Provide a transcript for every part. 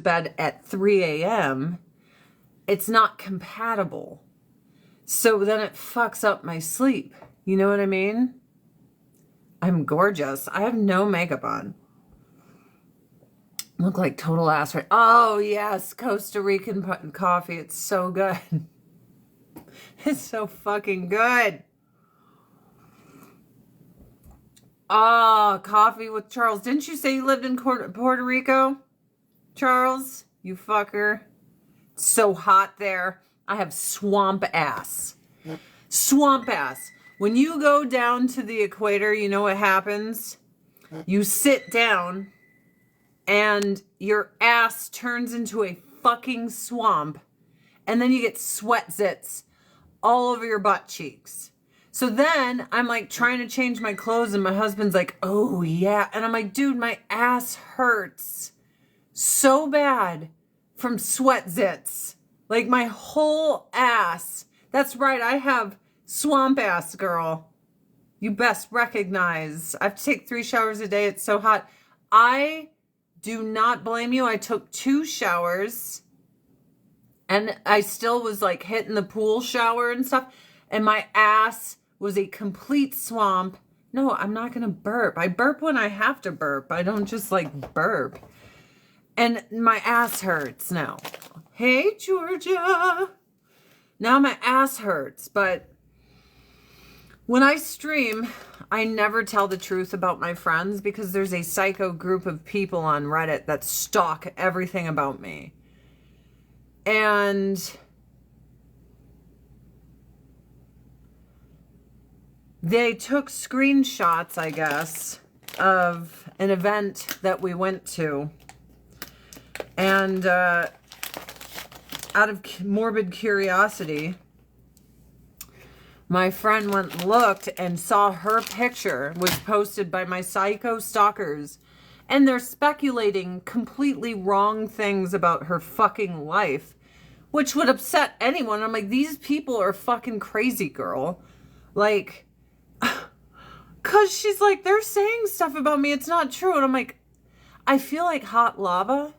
bed at 3 a.m., it's not compatible. So then it fucks up my sleep. You know what I mean? I'm gorgeous. I have no makeup on. Look like total ass right. Oh, yes. Costa Rican coffee. It's so good. It's so fucking good. Oh, coffee with Charles. Didn't you say you lived in Puerto Rico? Charles, you fucker. It's so hot there. I have swamp ass. Swamp ass. When you go down to the equator, you know what happens? You sit down and your ass turns into a fucking swamp, and then you get sweat zits all over your butt cheeks. So then I'm like trying to change my clothes, and my husband's like, oh yeah. And I'm like, dude, my ass hurts so bad from sweat zits. Like my whole ass. That's right, I have swamp ass, girl. You best recognize. I have to take 3 showers a day. It's so hot. I do not blame you. I took 2 showers and I still was like hitting the pool shower and stuff. And my ass was a complete swamp. No, I'm not going to burp. I burp when I have to burp. I don't just like burp. And my ass hurts now. Hey, Georgia. Now my ass hurts, but when I stream, I never tell the truth about my friends because there's a psycho group of people on Reddit that stalk everything about me. And they took screenshots, I guess, of an event that we went to. And out of morbid curiosity, my friend went and looked and saw her picture was posted by my psycho stalkers. And they're speculating completely wrong things about her fucking life, which would upset anyone. I'm like, these people are fucking crazy, girl. Like, because she's like, they're saying stuff about me. It's not true. And I'm like, I feel like hot lava.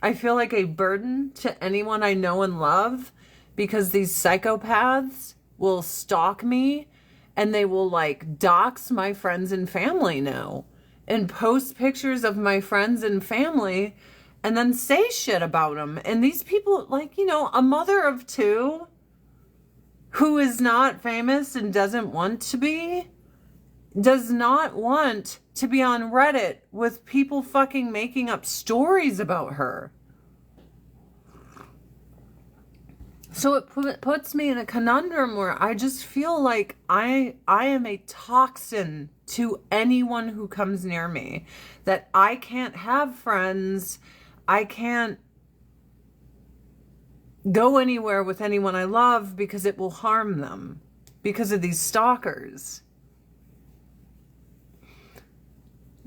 I feel like a burden to anyone I know and love because these psychopaths will stalk me and they will like dox my friends and family now and post pictures of my friends and family and then say shit about them. And these people, like, you know, a mother of 2 who is not famous and doesn't want to be, does not want to be on Reddit with people fucking making up stories about her. So it puts me in a conundrum where I just feel like I am a toxin to anyone who comes near me. That I can't have friends. I can't go anywhere with anyone I love because it will harm them because of these stalkers.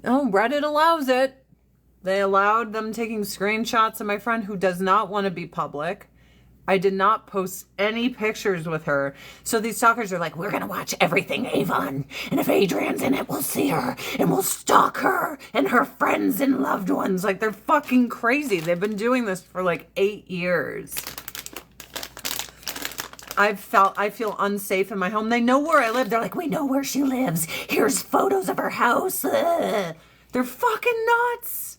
Oh, Reddit allows it. They allowed them taking screenshots of my friend who does not want to be public. I did not post any pictures with her. So these stalkers are like, we're going to watch everything Avon. And if Adrianne's in it, we'll see her. And we'll stalk her and her friends and loved ones. Like, they're fucking crazy. They've been doing this for like 8 years. I feel unsafe in my home. They know where I live. They're like, we know where she lives. Here's photos of her house. Ugh. They're fucking nuts.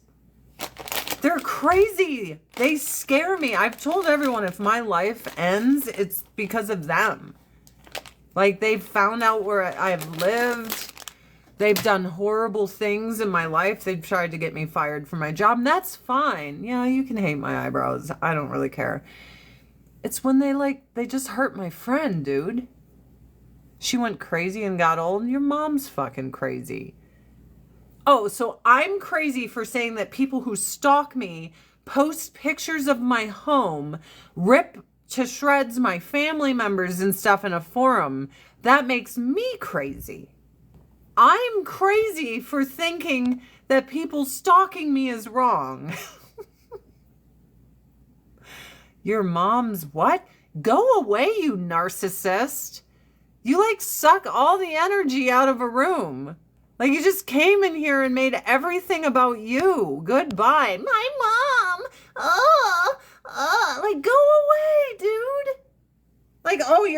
They're crazy. They scare me. I've told everyone if my life ends, it's because of them. Like, they've found out where I've lived. They've done horrible things in my life. They've tried to get me fired from my job. And that's fine. Yeah, you can hate my eyebrows. I don't really care. It's when they just hurt my friend, dude. She went crazy and got old. Your mom's fucking crazy. Oh, so I'm crazy for saying that people who stalk me post pictures of my home, rip to shreds my family members and stuff in a forum. That makes me crazy. I'm crazy for thinking that people stalking me is wrong. Your mom's what? Go away, you narcissist. You like suck all the energy out of a room. Like, you just came in here and made everything about you. Goodbye. My mom. Oh.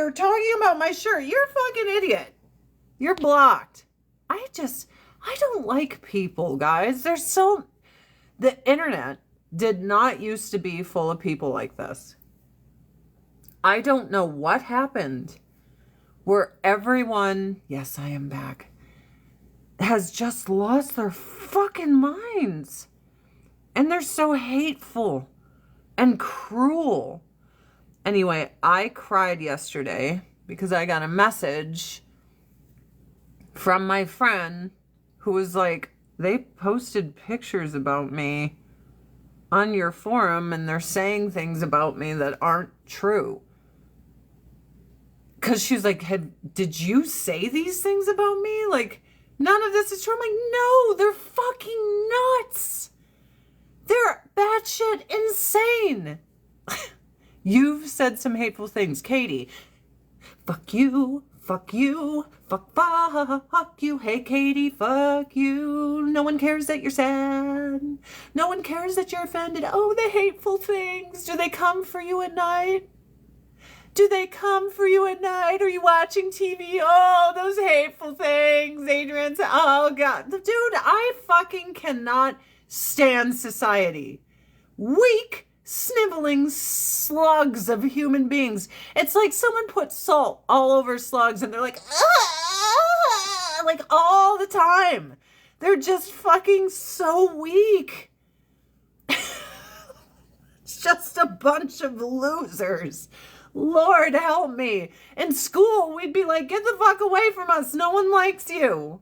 you're talking about my shirt. You're a fucking idiot. You're blocked. I don't like people, guys. The internet did not used to be full of people like this. I don't know what happened where everyone, yes, I am back, has just lost their fucking minds. And they're so hateful and cruel. Anyway, I cried yesterday because I got a message from my friend who was like, they posted pictures about me on your forum and they're saying things about me that aren't true. Because she's like, did you say these things about me? Like, none of this is true. I'm like, no, they're fucking nuts. They're batshit insane. You've said some hateful things, Katie. Fuck you, fuck you, fuck you. Hey, Katie, fuck you. No one cares that you're sad. No one cares that you're offended. Oh, the hateful things. Do they come for you at night? Do they come for you at night? Are you watching TV? Oh, those hateful things. Adrianne said, oh, God. Dude, I fucking cannot stand society. Weak, sniveling slugs of human beings. It's like someone put salt all over slugs and they're like, ah! Like all the time. They're just fucking so weak. It's just a bunch of losers. Lord help me. In school, we'd be like, get the fuck away from us. No one likes you.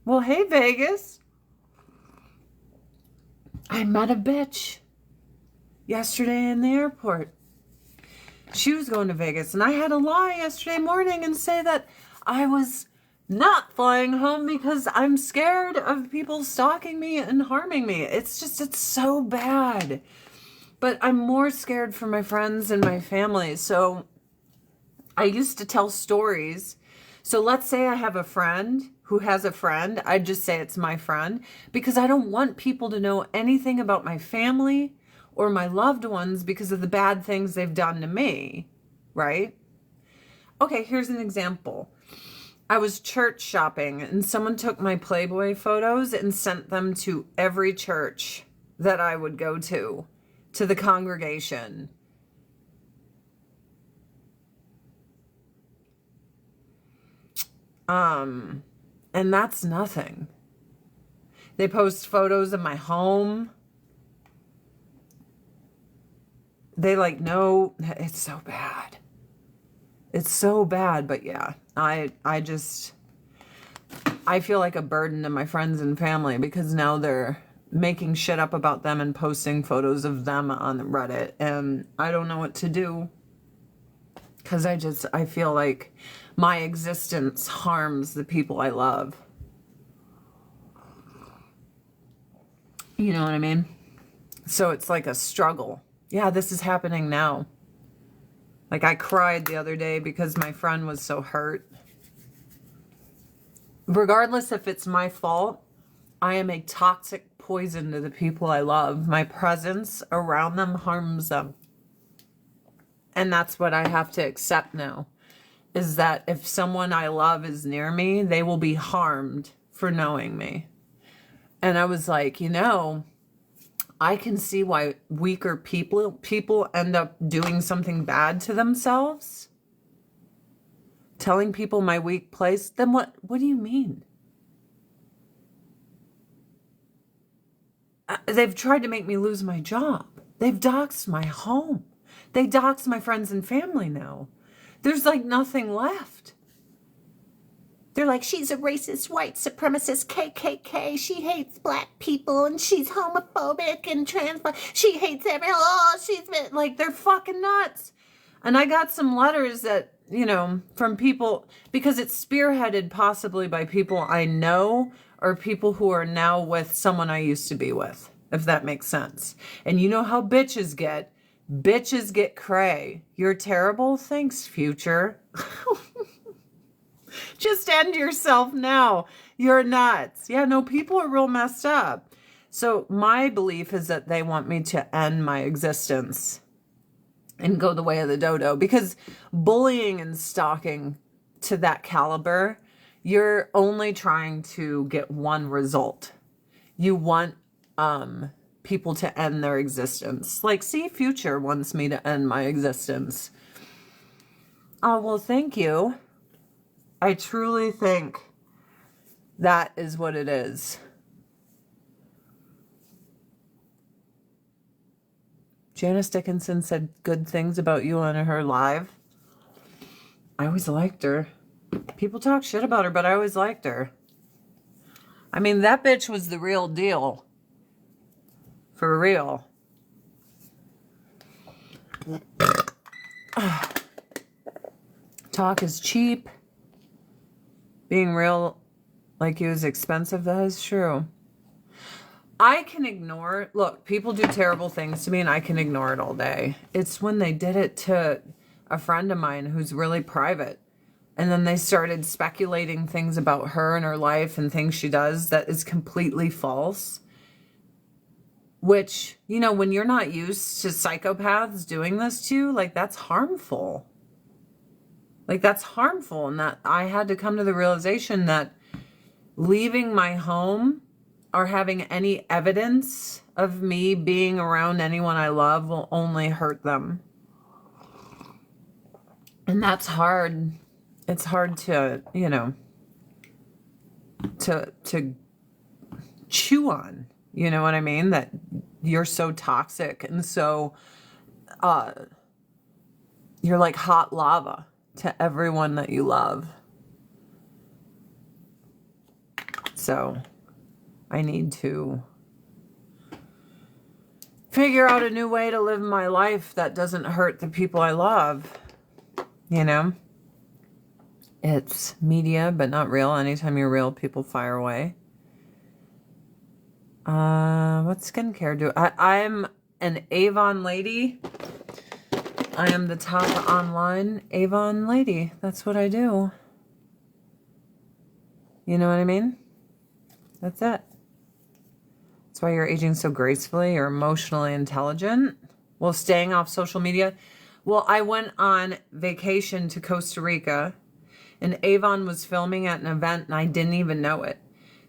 Well, hey, Vegas. I met a bitch yesterday in the airport. She was going to Vegas, and I had to lie yesterday morning and say that I was not flying home because I'm scared of people stalking me and harming me. It's so bad. But I'm more scared for my friends and my family. So I used to tell stories. So let's say I have a friend who has a friend. I'd just say it's my friend because I don't want people to know anything about my family or my loved ones because of the bad things they've done to me, right? Okay, here's an example. I was church shopping and someone took my Playboy photos and sent them to every church that I would go to the congregation. And that's nothing. They post photos of my home. They like, no, it's so bad. It's so bad, but yeah, I feel like a burden to my friends and family because now they're making shit up about them and posting photos of them on Reddit, and I don't know what to do because I feel like my existence harms the people I love. You know what I mean? So it's like a struggle. Yeah, this is happening now. Like I cried the other day because my friend was so hurt. Regardless if it's my fault, I am a toxic poison to the people I love. My presence around them harms them. And that's what I have to accept now, is that if someone I love is near me, they will be harmed for knowing me. And I was like, I can see why weaker people end up doing something bad to themselves. Telling people my weak place, then what do you mean? They've tried to make me lose my job. They've doxed my home. They dox my friends and family now. There's like nothing left. They're like, she's a racist, white supremacist, KKK. She hates black people and she's homophobic and transphobic. She hates she's been like, they're fucking nuts. And I got some letters that, from people, because it's spearheaded possibly by people I know or people who are now with someone I used to be with, if that makes sense. And you know how bitches get. Bitches get cray. You're terrible? Thanks, future. Just end yourself now. You're nuts. Yeah, no, people are real messed up. So my belief is that they want me to end my existence and go the way of the dodo, because bullying and stalking to that caliber, you're only trying to get one result. You want people to end their existence. Like, see, Future wants me to end my existence. Oh, well, thank you. I truly think that is what it is. Janice Dickinson said good things about you on her live. I always liked her. People talk shit about her, but I always liked her. I mean, that bitch was the real deal. For real. Talk is cheap. Being real like you is expensive. That is true. I can ignore, look, people do terrible things to me and I can ignore it all day. It's when they did it to a friend of mine who's really private. And then they started speculating things about her and her life and things she does that is completely false. Which, you know, when you're not used to psychopaths doing this to you, like, that's harmful. Like, that's harmful. And that I had to come to the realization that leaving my home or having any evidence of me being around anyone I love will only hurt them. And that's hard. It's hard to, you know, to chew on. You know what I mean? That you're so toxic and so, you're like hot lava to everyone that you love. So I need to figure out a new way to live my life that doesn't hurt the people I love. You know? It's media, but not real. Anytime you're real, people fire away. What skincare do I'm an Avon lady. I am the top online Avon lady. That's what I do. You know what I mean? That's it. That's why you're aging so gracefully. You're emotionally intelligent. Well, staying off social media. Well, I went on vacation to Costa Rica and Avon was filming at an event and I didn't even know it.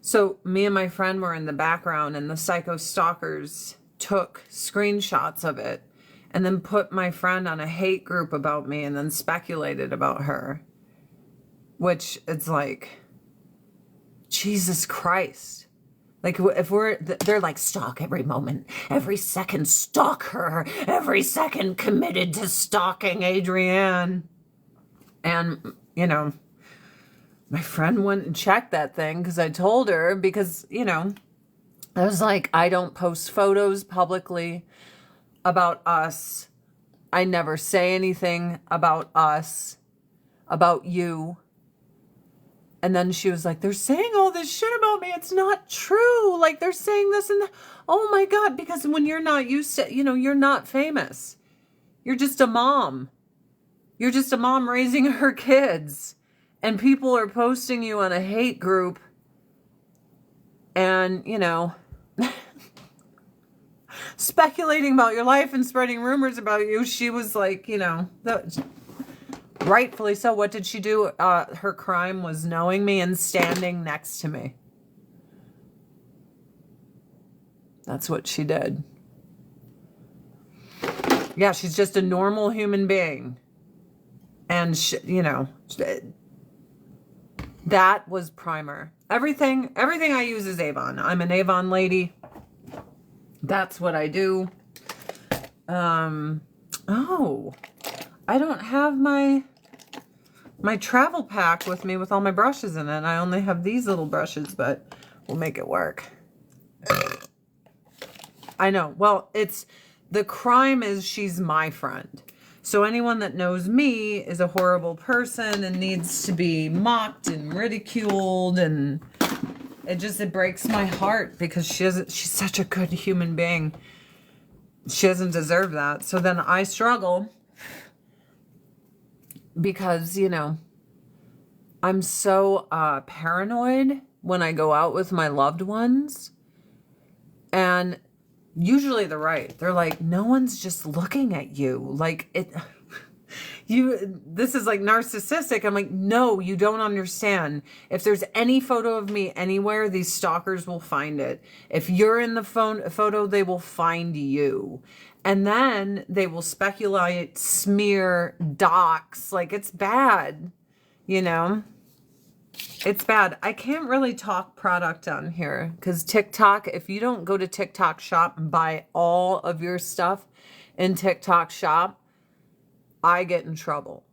So me and my friend were in the background and the psycho stalkers took screenshots of it and then put my friend on a hate group about me and then speculated about her. Which it's like, Jesus Christ. Like, if they're like, stalk every moment, every second, stalk her, every second committed to stalking Adrianne. And, you know, my friend went and checked that thing because I told her, because, you know, I was like, I don't post photos publicly about us. I never say anything about us, about you. And then she was like, they're saying all this shit about me. It's not true. Like, they're saying this and that. Oh my God, because when you're not used to, you know, you're not famous. You're just a mom. You're just a mom raising her kids. And people are posting you on a hate group. And, you know, speculating about your life and spreading rumors about you. She was like, you know, rightfully so. What did she do? Her crime was knowing me and standing next to me. That's what she did. Yeah, she's just a normal human being. And, you know, that was primer. Everything I use is Avon. I'm an Avon lady. That's what I do. Oh, I don't have my travel pack with me with all my brushes in it. I only have these little brushes, but we'll make it work. I know. Well, the crime is she's my friend. So anyone that knows me is a horrible person and needs to be mocked and ridiculed, and it breaks my heart because she's such a good human being. She doesn't deserve that. So then I struggle because, you know, I'm so paranoid when I go out with my loved ones. And Usually they're right. They're like, no one's just looking at you. Like this is like narcissistic. I'm like, no, you don't understand. If there's any photo of me anywhere, these stalkers will find it. If you're in the photo, they will find you. And then they will speculate, smear, dox. Like, it's bad, you know? It's bad. I can't really talk product on here because TikTok, if you don't go to TikTok shop and buy all of your stuff in TikTok shop, I get in trouble.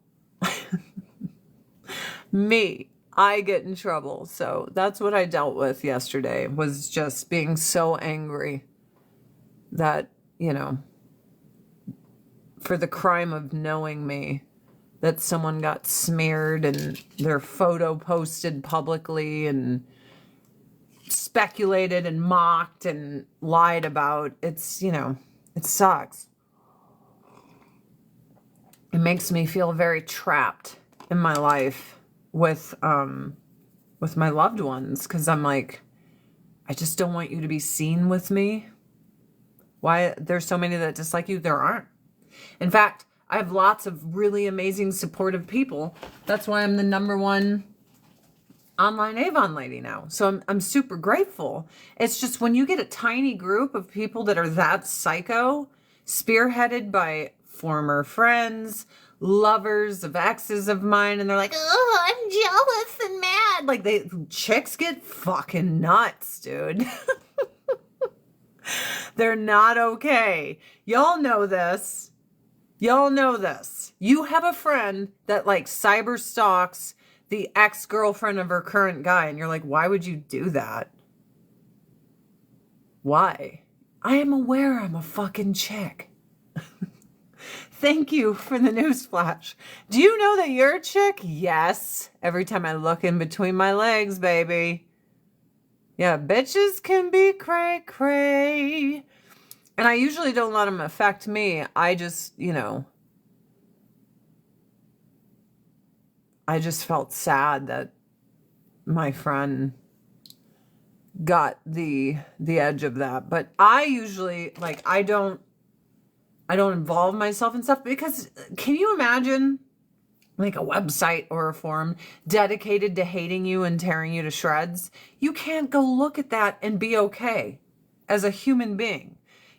I get in trouble. So that's what I dealt with yesterday, was just being so angry that, you know, for the crime of knowing me, that someone got smeared and their photo posted publicly and speculated and mocked and lied about. It's, you know, it sucks. It makes me feel very trapped in my life with my loved ones, because I'm like, I just don't want you to be seen with me. Why there's so many that dislike you? There aren't. In fact, I have lots of really amazing, supportive people. That's why I'm the #1 online Avon lady now. So I'm super grateful. It's just when you get a tiny group of people that are that psycho, spearheaded by former friends, lovers of exes of mine, and they're like, oh, I'm jealous and mad. Like, chicks get fucking nuts, dude. They're not okay. Y'all know this. Y'all know this. You have a friend that like cyber stalks the ex-girlfriend of her current guy, and you're like, why would you do that? Why? I am aware I'm a fucking chick. Thank you for the newsflash. Do you know that you're a chick? Yes. Every time I look in between my legs, baby. Yeah, bitches can be cray-cray. And I usually don't let them affect me. I just, you know, I just felt sad that my friend got the edge of that. But I usually, like, I don't involve myself in stuff, because can you imagine like a website or a forum dedicated to hating you and tearing you to shreds? You can't go look at that and be okay as a human being.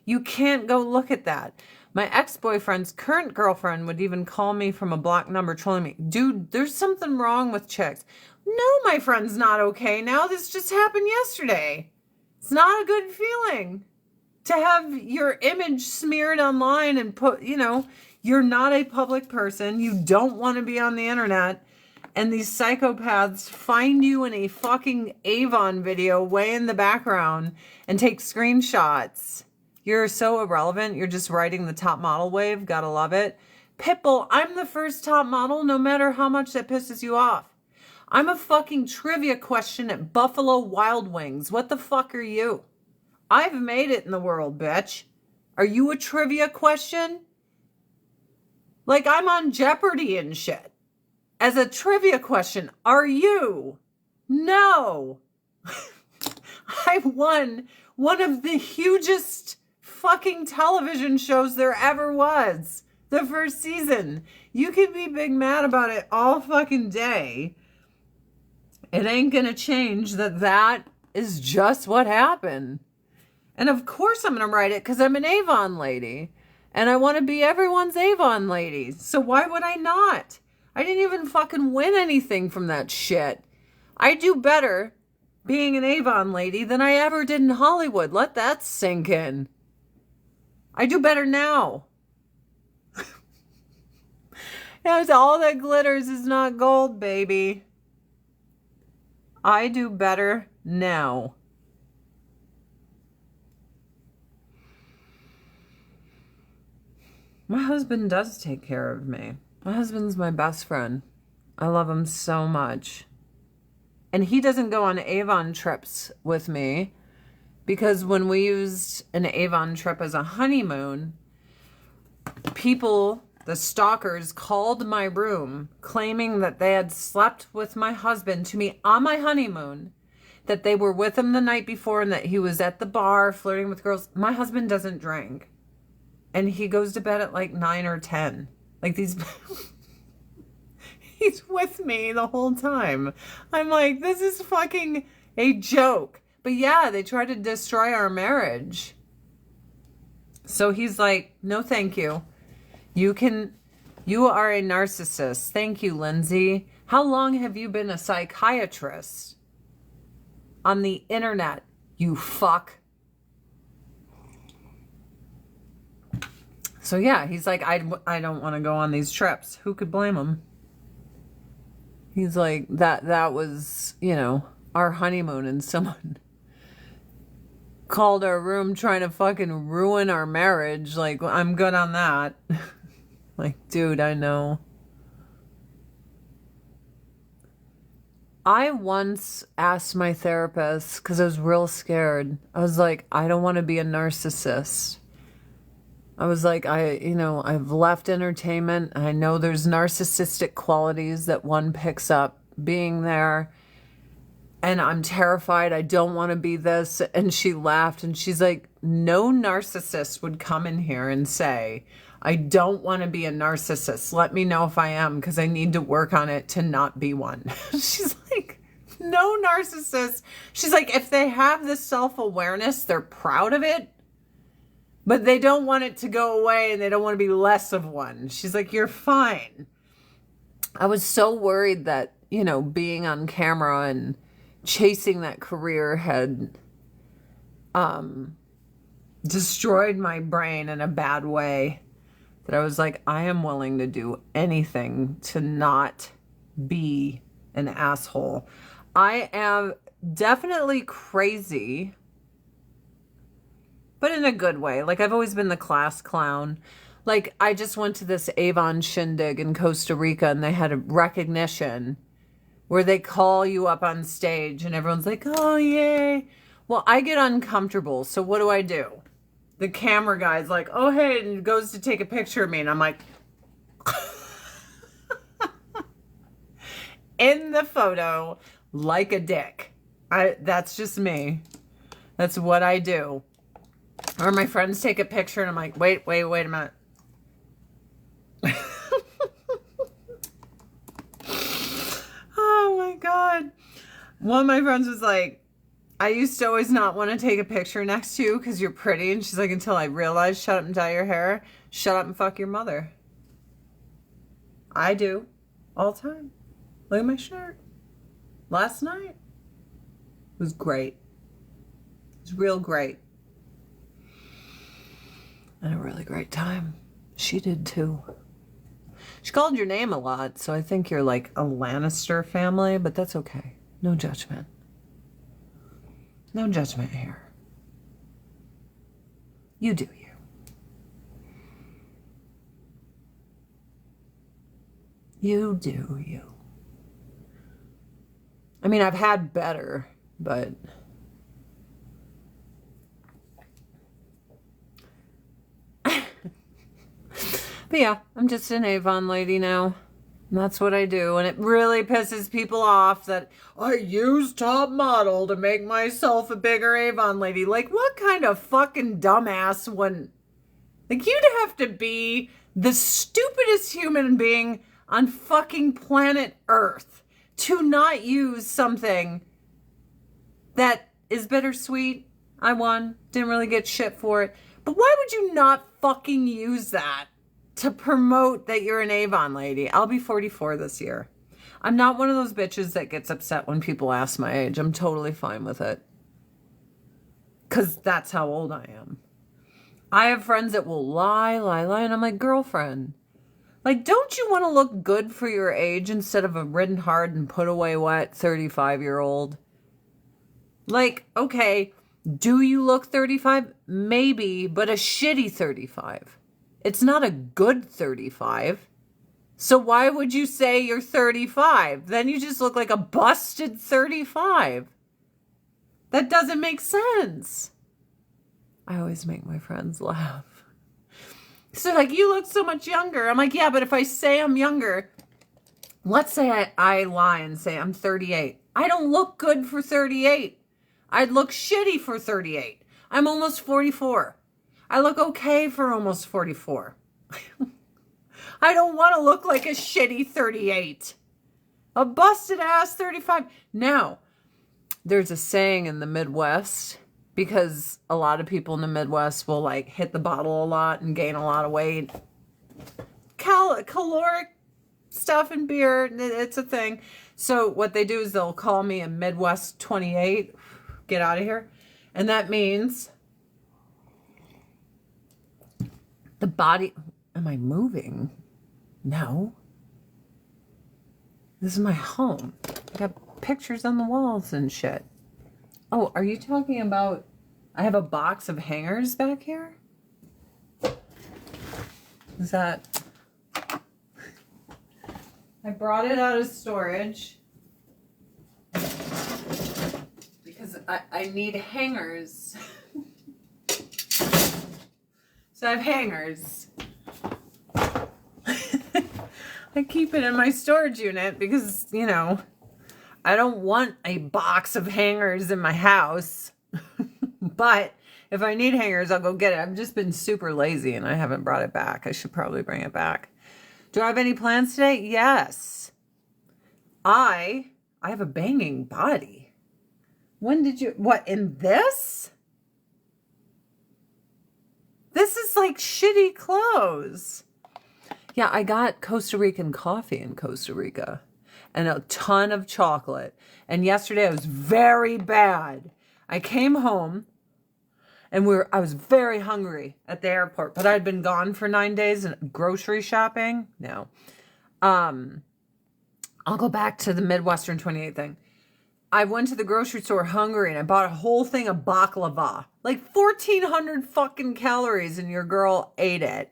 You can't go look at that. My ex-boyfriend's current girlfriend would even call me from a blocked number trolling me. Dude, there's something wrong with chicks. No, my friend's not okay now. This just happened yesterday. It's not a good feeling to have your image smeared online and put, you know, you're not a public person. You don't want to be on the internet. And these psychopaths find you in a fucking Avon video way in the background and take screenshots. You're so irrelevant. You're just riding the top model wave. Gotta love it. Pitbull, I'm the first top model, no matter how much that pisses you off. I'm a fucking trivia question at Buffalo Wild Wings. What the fuck are you? I've made it in the world, bitch. Are you a trivia question? Like, I'm on Jeopardy and shit. As a trivia question, are you? No. I won one of the hugest fucking television shows there ever was. The first season. You can be big mad about it all fucking day. It ain't gonna change that is just what happened. And of course I'm gonna write it because I'm an Avon lady. And I want to be everyone's Avon lady. So why would I not? I didn't even fucking win anything from that shit. I do better being an Avon lady than I ever did in Hollywood. Let that sink in. I do better now. Yes, all that glitters is not gold, baby. I do better now. My husband does take care of me. My husband's my best friend. I love him so much. And he doesn't go on Avon trips with me, because when we used an Avon trip as a honeymoon, people, the stalkers, called my room claiming that they had slept with my husband to me on my honeymoon, that they were with him the night before and that he was at the bar flirting with girls. My husband doesn't drink. And he goes to bed at like 9 or 10. Like these... He's with me the whole time. I'm like, this is fucking a joke. But yeah, they tried to destroy our marriage. So he's like, no, thank you. You are a narcissist. Thank you, Lindsay. How long have you been a psychiatrist? On the internet, you fuck. So yeah, he's like, I don't want to go on these trips. Who could blame him? He's like, that was, you know, our honeymoon, and someone called our room trying to fucking ruin our marriage. Like, I'm good on that. Like, dude, I know. I once asked my therapist, because I was real scared. I was like, I don't want to be a narcissist. I was like, I've left entertainment. I know there's narcissistic qualities that one picks up being there. And I'm terrified. I don't want to be this. And she laughed and she's like, no narcissist would come in here and say, I don't want to be a narcissist. Let me know if I am, because I need to work on it to not be one. She's like, no narcissist. She's like, if they have this self-awareness, they're proud of it, but they don't want it to go away and they don't want to be less of one. She's like, you're fine. I was so worried that, you know, being on camera and chasing that career had destroyed my brain in a bad way, that I was like, I am willing to do anything to not be an asshole. I am definitely crazy, but in a good way. Like, I've always been the class clown. Like, I just went to this Avon shindig in Costa Rica, and they had a recognition where they call you up on stage and everyone's like, oh, yay. Well, I get uncomfortable. So what do? The camera guy's like, oh, hey, and goes to take a picture of me. And I'm like, in the photo, like a dick. That's just me. That's what I do. Or my friends take a picture and I'm like, wait a minute. Oh my God. One of my friends was like, I used to always not want to take a picture next to you because you're pretty. And she's like, until I realized, shut up and dye your hair. Shut up and fuck your mother. I do. All the time. Look at my shirt. Last night. It was great. It was real great. And a really great time. She did too. She called your name a lot, so I think you're like a Lannister family, but that's okay. No judgment. No judgment here. You do you. You do you. I mean, I've had better, but... But yeah, I'm just an Avon lady now. And that's what I do. And it really pisses people off that I use top model to make myself a bigger Avon lady. Like, what kind of fucking dumbass when... Like, you'd have to be the stupidest human being on fucking planet Earth to not use something that is bittersweet. I won. Didn't really get shit for it. But why would you not fucking use that to promote that you're an Avon lady? I'll be 44 this year. I'm not one of those bitches that gets upset when people ask my age. I'm totally fine with it. Because that's how old I am. I have friends that will lie, and I'm like, girlfriend, like, don't you want to look good for your age instead of a ridden hard and put away wet 35-year-old? Like, okay, do you look 35? Maybe, but a shitty 35. It's not a good 35. So why would you say you're 35? Then you just look like a busted 35. That doesn't make sense. I always make my friends laugh. So like, you look so much younger. I'm like, yeah, but if I say I'm younger, let's say I lie and say I'm 38. I don't look good for 38. I'd look shitty for 38. I'm almost 44. I look okay for almost 44. I don't want to look like a shitty 38. A busted ass 35. Now, there's a saying in the Midwest, because a lot of people in the Midwest will like hit the bottle a lot and gain a lot of weight. Caloric stuff in beer, it's a thing. So what they do is they'll call me a Midwest 28. Get out of here. And that means the body... Am I moving? No. This is my home. I got pictures on the walls and shit. Oh, are you talking about... I have a box of hangers back here? Is that... I brought it out of storage because I need hangers. So I have hangers. I keep it in my storage unit because, you know, I don't want a box of hangers in my house. But if I need hangers, I'll go get it. I've just been super lazy and I haven't brought it back. I should probably bring it back. Do I have any plans today? Yes. I have a banging body. When did you... What, in this? This is like shitty clothes. Yeah, I got Costa Rican coffee in Costa Rica. And a ton of chocolate. And yesterday I was very bad. I came home and I was very hungry at the airport, but I'd been gone for 9 days and grocery shopping. No. I'll go back to the Midwestern 28 thing. I went to the grocery store hungry and I bought a whole thing of baklava. Like 1,400 fucking calories and your girl ate it.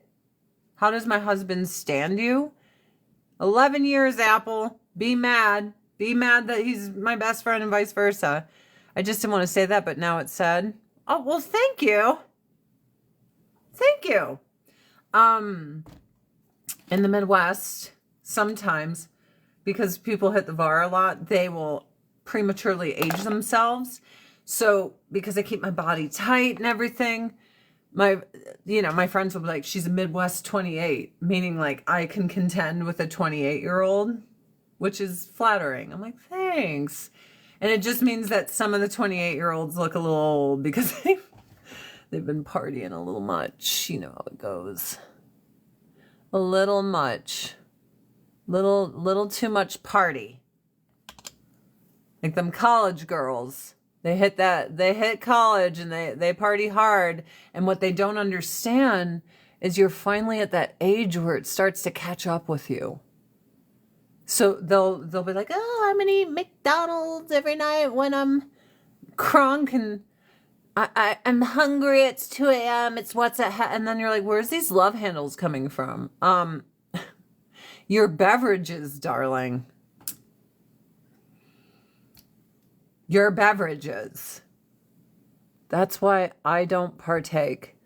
How does my husband stand you? 11 years, Apple. Be mad. Be mad that he's my best friend and vice versa. I just didn't want to say that, but now it's said. Oh, well, thank you. Thank you. In the Midwest, sometimes, because people hit the bar a lot, they will prematurely age themselves. So, because I keep my body tight and everything, my friends will be like, she's a Midwest 28, meaning like I can contend with a 28-year-old, which is flattering. I'm like, thanks. And it just means that some of the 28-year-olds look a little old because they've been partying a little much. You know how it goes. A little much. Little too much party. Like them college girls. They hit college and they party hard. And what they don't understand is you're finally at that age where it starts to catch up with you. So they'll be like, oh, I'm gonna eat McDonald's every night when I'm crunk and I'm hungry. It's 2 a.m. It's what's at and then you're like, where's these love handles coming from? Your beverages, darling. Your beverages. That's why I don't partake,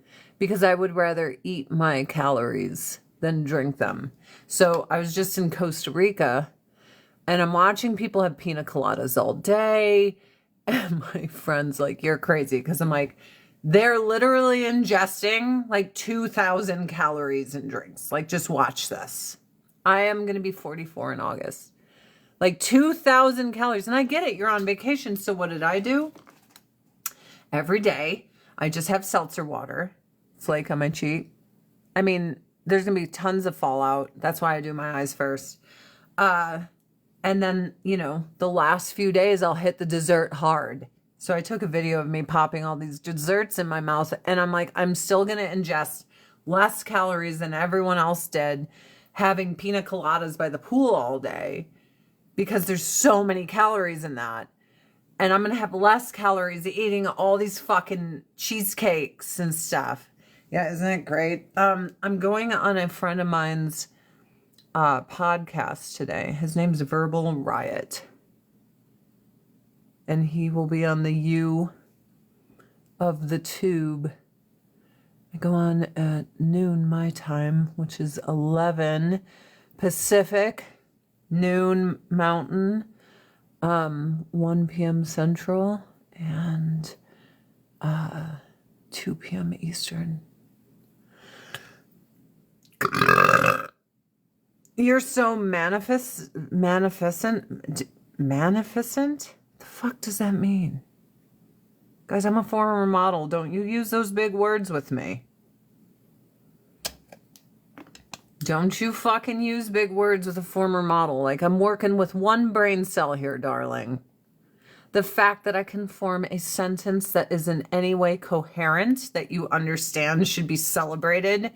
because I would rather eat my calories than drink them. So I was just in Costa Rica and I'm watching people have pina coladas all day. And my friend's like, you're crazy. Because I'm like, they're literally ingesting like 2,000 calories in drinks. Like, just watch this. I am going to be 44 in August. Like 2,000 calories. And I get it. You're on vacation. So what did I do? Every day, I just have seltzer water. Flake on my cheek. I mean, there's going to be tons of fallout. That's why I do my eyes first. And then, you know, the last few days, I'll hit the dessert hard. So I took a video of me popping all these desserts in my mouth. And I'm like, I'm still going to ingest less calories than everyone else did having pina coladas by the pool all day. Because there's so many calories in that. And I'm going to have less calories eating all these fucking cheesecakes and stuff. Yeah, isn't it great? I'm going on a friend of mine's podcast today. His name's Verbal Riot. And he will be on the U of the Tube. I go on at noon my time, which is 11 Pacific, noon Mountain. 1 p.m. Central and 2 p.m. Eastern. You're so magnificent. The fuck does that mean? Guys, I'm a former model. Don't you use those big words with me. Don't you fucking use big words with a former model. Like, I'm working with one brain cell here, darling. The fact that I can form a sentence that is in any way coherent, that you understand should be celebrated.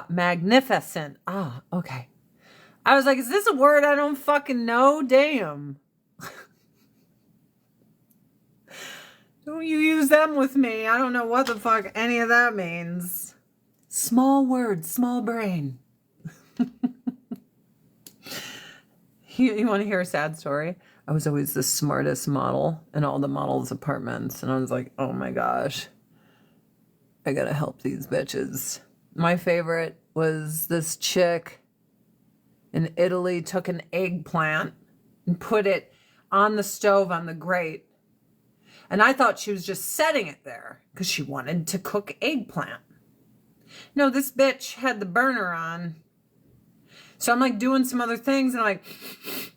Magnificent. Ah, okay. I was like, is this a word I don't fucking know? Damn. Don't you use them with me. I don't know what the fuck any of that means. Small words, small brain. You want to hear a sad story? I was always the smartest model in all the models' apartments. And I was like, oh my gosh, I gotta help these bitches. My favorite was this chick in Italy took an eggplant and put it on the stove on the grate. And I thought she was just setting it there because she wanted to cook eggplant. No, this bitch had the burner on. So I'm like doing some other things and I'm like,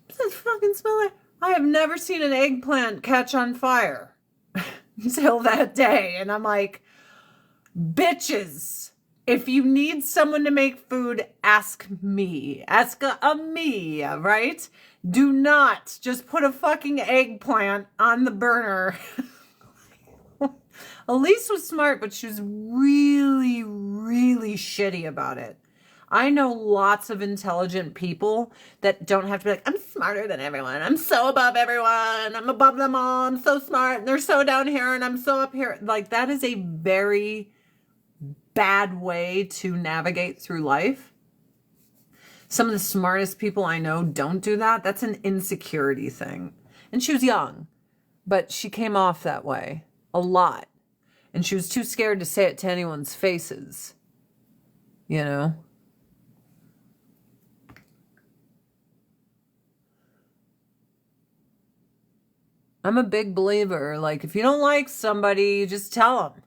what's that fucking smell like? I have never seen an eggplant catch on fire until that day. And I'm like, bitches, if you need someone to make food, ask me. Ask a me, right? Do not just put a fucking eggplant on the burner. Elise was smart, but she was really, really shitty about it. I know lots of intelligent people that don't have to be like, I'm smarter than everyone. I'm so above everyone. I'm above them all. I'm so smart. And they're so down here and I'm so up here. Like, that is a very bad way to navigate through life. Some of the smartest people I know don't do that. That's an insecurity thing. And she was young, but she came off that way a lot. And she was too scared to say it to anyone's faces. You know? I'm a big believer. Like, if you don't like somebody, you just tell them.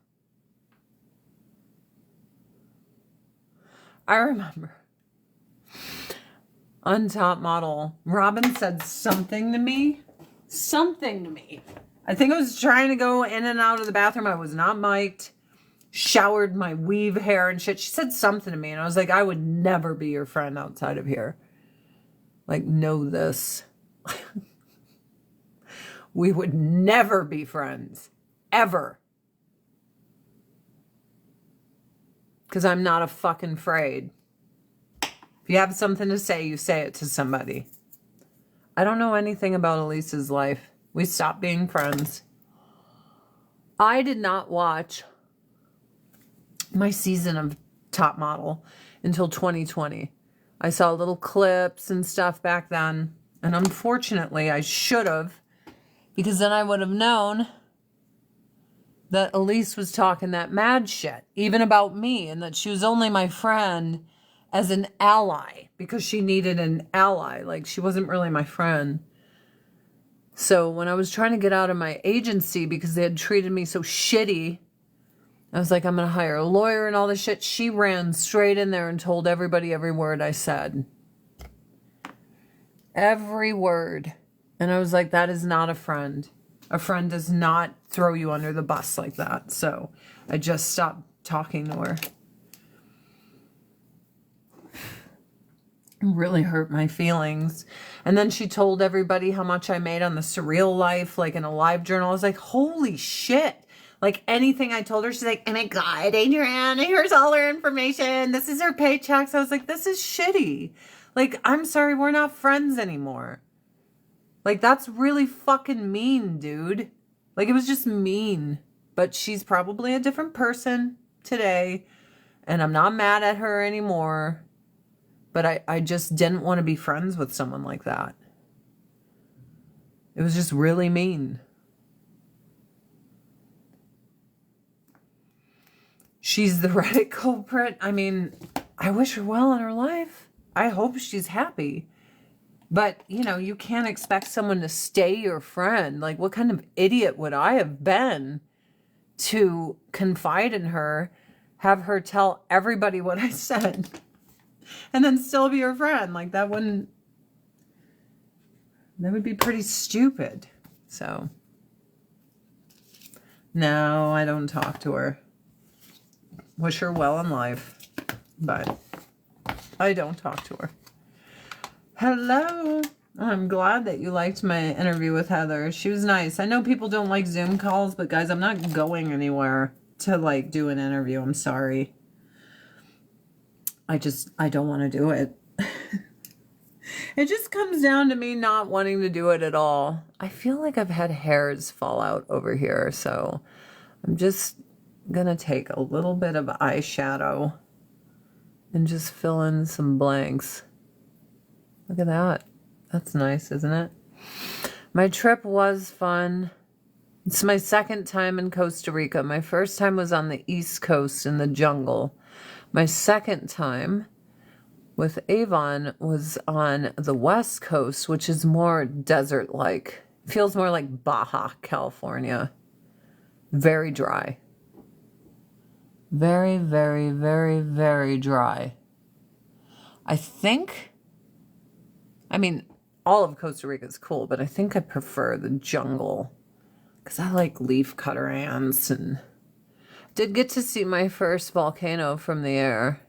I remember on Top Model, Robin said something to me. I think I was trying to go in and out of the bathroom. I was not mic'd. Showered my weave hair and shit. She said something to me and I was like, I would never be your friend outside of here. Like, know this. We would never be friends. Ever. Because I'm not a fucking afraid. If you have something to say, you say it to somebody. I don't know anything about Elise's life. We stopped being friends. I did not watch my season of Top Model until 2020. I saw little clips and stuff back then. And unfortunately, I should have. Because then I would have known that Elise was talking that mad shit, even about me, and that she was only my friend as an ally, because she needed an ally. Like, she wasn't really my friend. So when I was trying to get out of my agency because they had treated me so shitty, I was like, I'm going to hire a lawyer and all this shit. She ran straight in there and told everybody every word I said. Every word. And I was like, that is not a friend. A friend does not throw you under the bus like that. So I just stopped talking to her. It really hurt my feelings. And then she told everybody how much I made on the Surreal Life, like in a live journal. I was like, holy shit. Like, anything I told her, she's like, oh my God, Adrianne, here's all her information. This is her paychecks. I was like, this is shitty. Like, I'm sorry, we're not friends anymore. Like, that's really fucking mean, dude. Like, it was just mean. But she's probably a different person today. And I'm not mad at her anymore. But I just didn't want to be friends with someone like that. It was just really mean. She's the Reddit culprit. I mean, I wish her well in her life. I hope she's happy. But, you know, you can't expect someone to stay your friend. Like, what kind of idiot would I have been to confide in her, have her tell everybody what I said, and then still be your friend? Like, that would be pretty stupid. So, no, I don't talk to her. Wish her well in life, but I don't talk to her. Hello. I'm glad that you liked my interview with Heather. She was nice. I know people don't like Zoom calls, but guys, I'm not going anywhere to like do an interview. I'm sorry. I don't want to do it. It just comes down to me not wanting to do it at all. I feel like I've had hairs fall out over here, so I'm just going to take a little bit of eyeshadow and just fill in some blanks. Look at that. That's nice, isn't it? My trip was fun. It's my second time in Costa Rica. My first time was on the East Coast in the jungle. My second time with Avon was on the West Coast, which is more desert-like. Feels more like Baja, California. Very dry. Very, very, very, very dry. I mean, all of Costa Rica is cool, but I think I prefer the jungle because I like leaf cutter ants, and did get to see my first volcano from the air.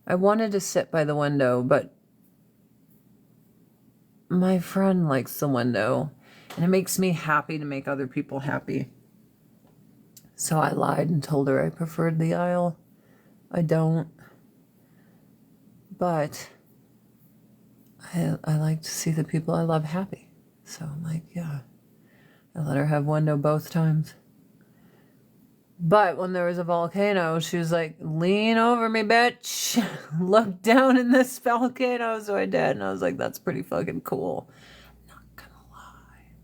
I wanted to sit by the window, but my friend likes the window, and it makes me happy to make other people happy. So I lied and told her I preferred the aisle. I don't. But I like to see the people I love happy. So I'm like, yeah. I let her have window both times. But when there was a volcano, she was like, lean over me, bitch. Look down in this volcano. So I did. And I was like, that's pretty fucking cool. Not gonna lie.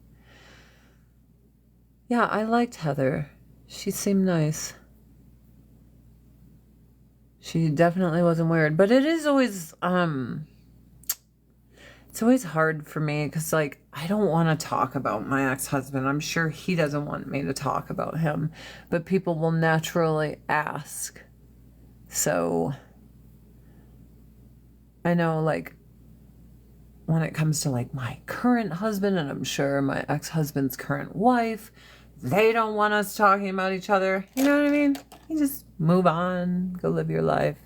Yeah, I liked Heather. She seemed nice. She definitely wasn't weird. But it is always, it's always hard for me because, like, I don't want to talk about my ex-husband. I'm sure he doesn't want me to talk about him, but people will naturally ask. So I know, like, when it comes to, like, my current husband, and I'm sure my ex-husband's current wife, they don't want us talking about each other. You know what I mean? You just move on, go live your life.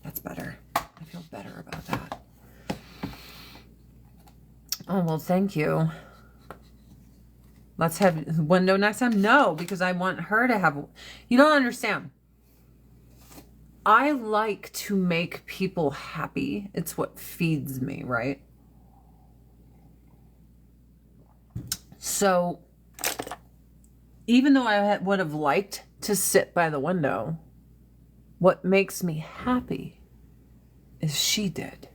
That's better. I feel better about that. Oh, well, thank you. Let's have window next time. No, because I want her to have... You don't understand. I like to make people happy. It's what feeds me, right? So, even though I would have liked to sit by the window, what makes me happy is she did.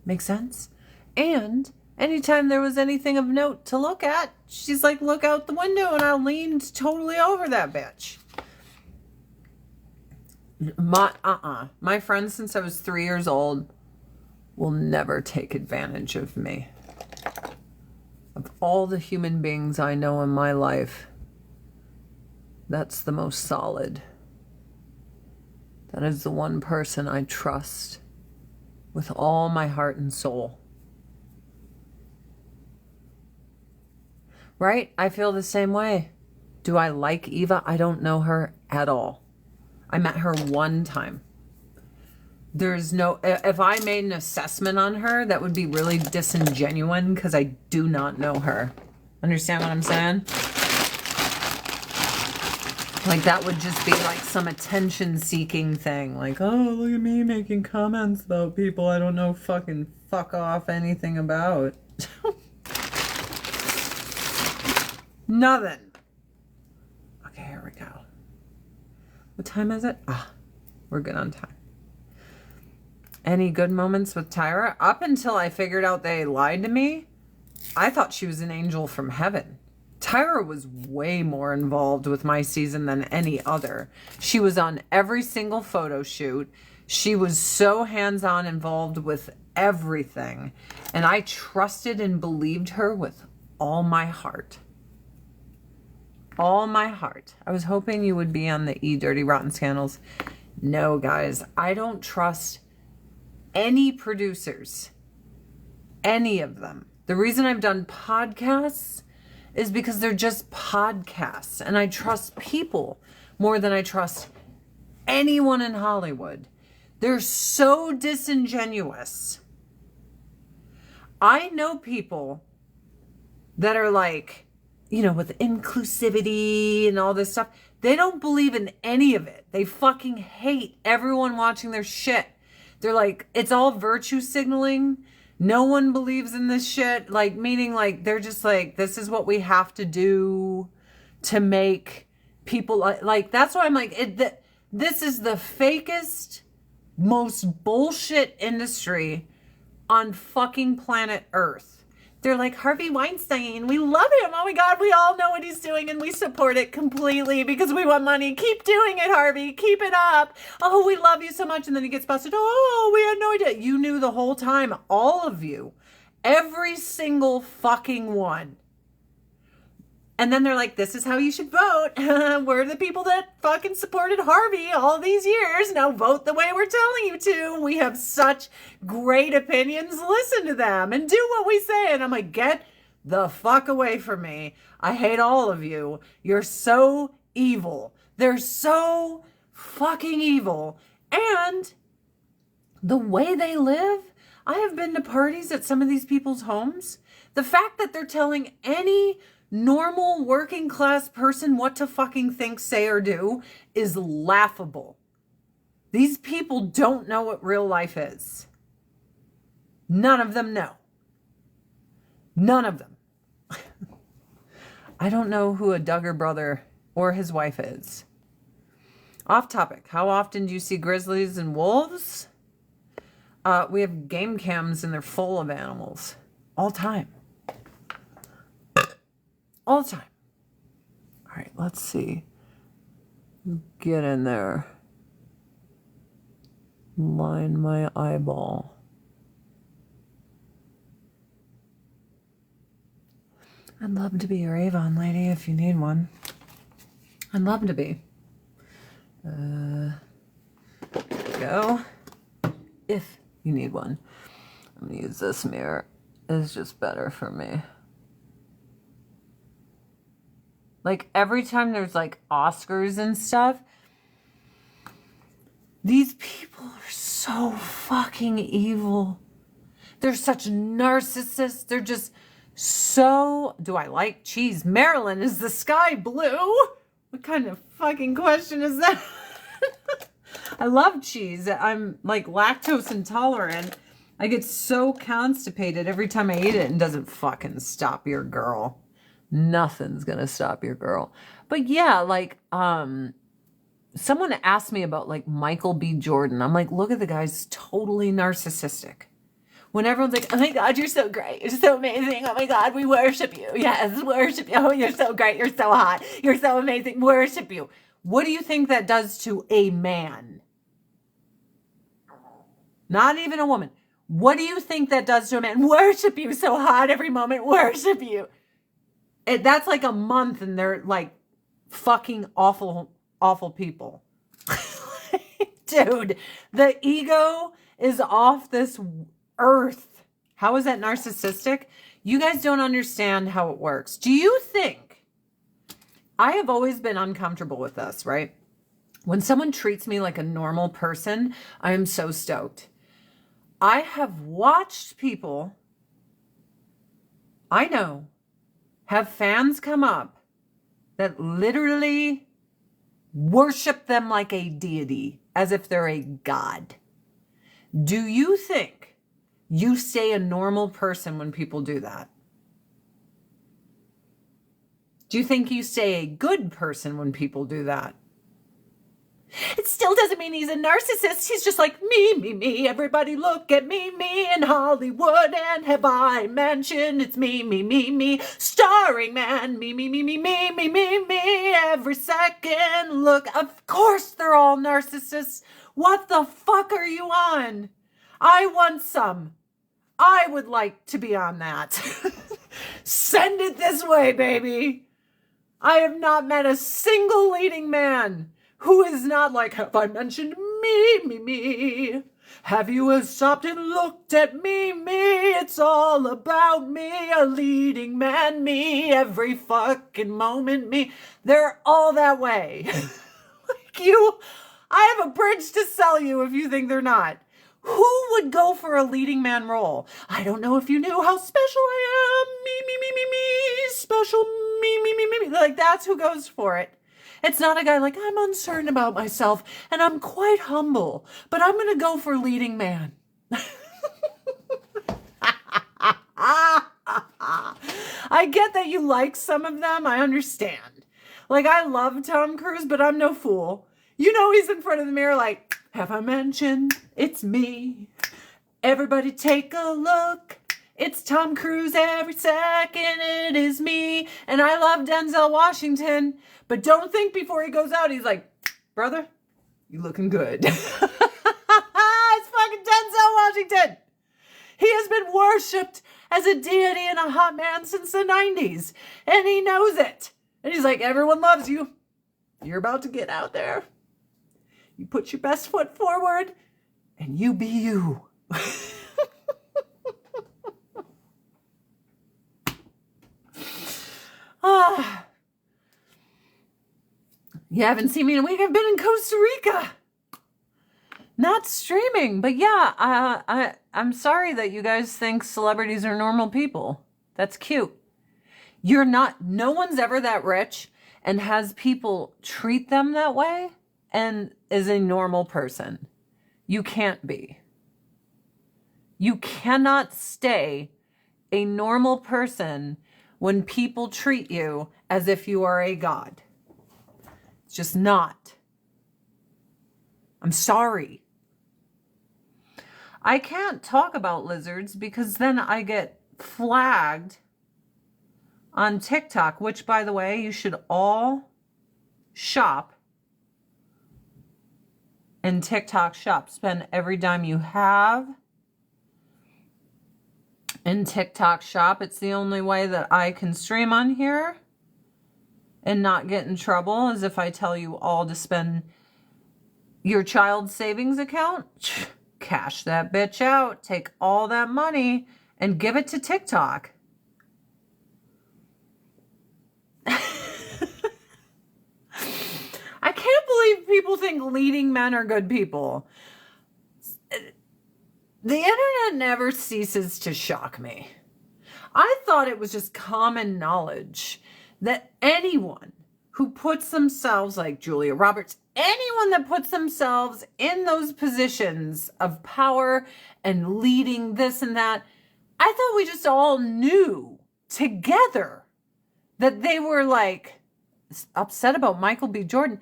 Make sense? And anytime there was anything of note to look at, she's like, look out the window, and I leaned totally over that bitch. My friend since I was 3 years old will never take advantage of me. Of all the human beings I know in my life, that's the most solid. That is the one person I trust with all my heart and soul. Right? I feel the same way. Do I like Eva? I don't know her at all. I met her one time. There's no... If I made an assessment on her, that would be really disingenuous because I do not know her. Understand what I'm saying? Like, that would just be like some attention-seeking thing. Like, oh, look at me making comments about people I don't know fucking fuck off anything about. Nothing. Okay, here we go. What time is it? Ah, we're good on time. Any good moments with Tyra? Up until I figured out they lied to me, I thought she was an angel from heaven. Tyra was way more involved with my season than any other. She was on every single photo shoot. She was so hands-on involved with everything. And I trusted and believed her with all my heart. All my heart. I was hoping you would be on the E Dirty Rotten Scandals. No, guys. I don't trust any producers. Any of them. The reason I've done podcasts is because they're just podcasts. And I trust people more than I trust anyone in Hollywood. They're so disingenuous. I know people that are like, you know, with inclusivity and all this stuff. They don't believe in any of it. They fucking hate everyone watching their shit. They're like, it's all virtue signaling. No one believes in this shit. Like, meaning like, they're just like, this is what we have to do to make people like that's why I'm like, this is the fakest, most bullshit industry on fucking planet Earth. They're like, Harvey Weinstein, we love him. Oh my God, we all know what he's doing and we support it completely because we want money. Keep doing it, Harvey. Keep it up. Oh, we love you so much. And then he gets busted. Oh, we had no idea. You knew the whole time. All of you. Every single fucking one. And then they're like, this is how you should vote. We're the people that fucking supported Harvey all these years. Now vote the way we're telling you to. We have such great opinions. Listen to them and do what we say. And I'm like, get the fuck away from me. I hate all of you. You're so evil. They're so fucking evil. And the way they live, I have been to parties at some of these people's homes. The fact that they're telling any normal working class person what to fucking think, say, or do is laughable. These people don't know what real life is. None of them know. None of them. I don't know who a Duggar brother or his wife is. Off topic. How often do you see grizzlies and wolves? We have game cams and they're full of animals. All time. All the time. All right, let's see. Get in there. Line my eyeball. I'd love to be your Avon lady if you need one. I'd love to be. There we go. If you need one. I'm going to use this mirror. It's just better for me. Like, every time there's, like, Oscars and stuff, these people are so fucking evil. They're such narcissists. They're just so... Do I like cheese? Maryland, is the sky blue? What kind of fucking question is that? I love cheese. I'm, like, lactose intolerant. I get so constipated every time I eat it and doesn't fucking stop your girl. Nothing's gonna stop your girl. But yeah, like, someone asked me about, like, Michael B. Jordan. I'm like, look at the guy's totally narcissistic. When everyone's like, oh my God, you're so great. You're so amazing. Oh my God, we worship you. Yes, worship you. Oh, you're so great. You're so hot. You're so amazing. Worship you. What do you think that does to a man? Not even a woman. What do you think that does to a man? Worship you so hot every moment. Worship you. That's like a month and they're like fucking awful, awful people. Dude, the ego is off this earth. How is that narcissistic? You guys don't understand how it works. Do you think... I have always been uncomfortable with this, right? When someone treats me like a normal person, I am so stoked. I have watched people I know have fans come up that literally worship them like a deity, as if they're a god. Do you think you stay a normal person when people do that? Do you think you stay a good person when people do that? It still doesn't mean he's a narcissist. He's just like, me. Everybody look at me in Hollywood. And have I mentioned it's me. Starring man, me. Every second look. Of course they're all narcissists. What the fuck are you on? I want some. I would like to be on that. Send it this way, baby. I have not met a single leading man who is not like, have I mentioned me? Have you stopped and looked at me? It's all about me, a leading man, me, every fucking moment, me. They're all that way. Like you, I have a bridge to sell you if you think they're not. Who would go for a leading man role? I don't know if you knew how special I am. Me, special, me. Like, that's who goes for it. It's not a guy like, I'm uncertain about myself and I'm quite humble, but I'm going to go for leading man. I get that you like some of them. I understand. Like, I love Tom Cruise, but I'm no fool. You know, he's in front of the mirror like, have I mentioned it's me? Everybody take a look. It's Tom Cruise every second. It is me. And I love Denzel Washington. But don't think before he goes out, he's like, brother, you looking good. It's fucking Denzel Washington. He has been worshipped as a deity and a hot man since the 90s. And he knows it. And he's like, everyone loves you. You're about to get out there. You put your best foot forward and you be you. You haven't seen me in a week. I've been in Costa Rica. Not streaming, but yeah, I'm sorry that you guys think celebrities are normal people. That's cute. You're not, no one's ever that rich and has people treat them that way and is a normal person. You can't be. You cannot stay a normal person when people treat you as if you are a god. It's just not. I'm sorry. I can't talk about lizards because then I get flagged on TikTok, which, by the way, you should all shop in TikTok shop. Spend every dime you have in TikTok shop. It's the only way that I can stream on here and not get in trouble, is if I tell you all to spend your child's savings account. Cash that bitch out. Take all that money and give it to TikTok. I can't believe people think leading men are good people. The internet never ceases to shock me. I thought it was just common knowledge that anyone who puts themselves, like Julia Roberts, anyone that puts themselves in those positions of power and leading this and that, I thought we just all knew together that they were like upset about Michael B. Jordan.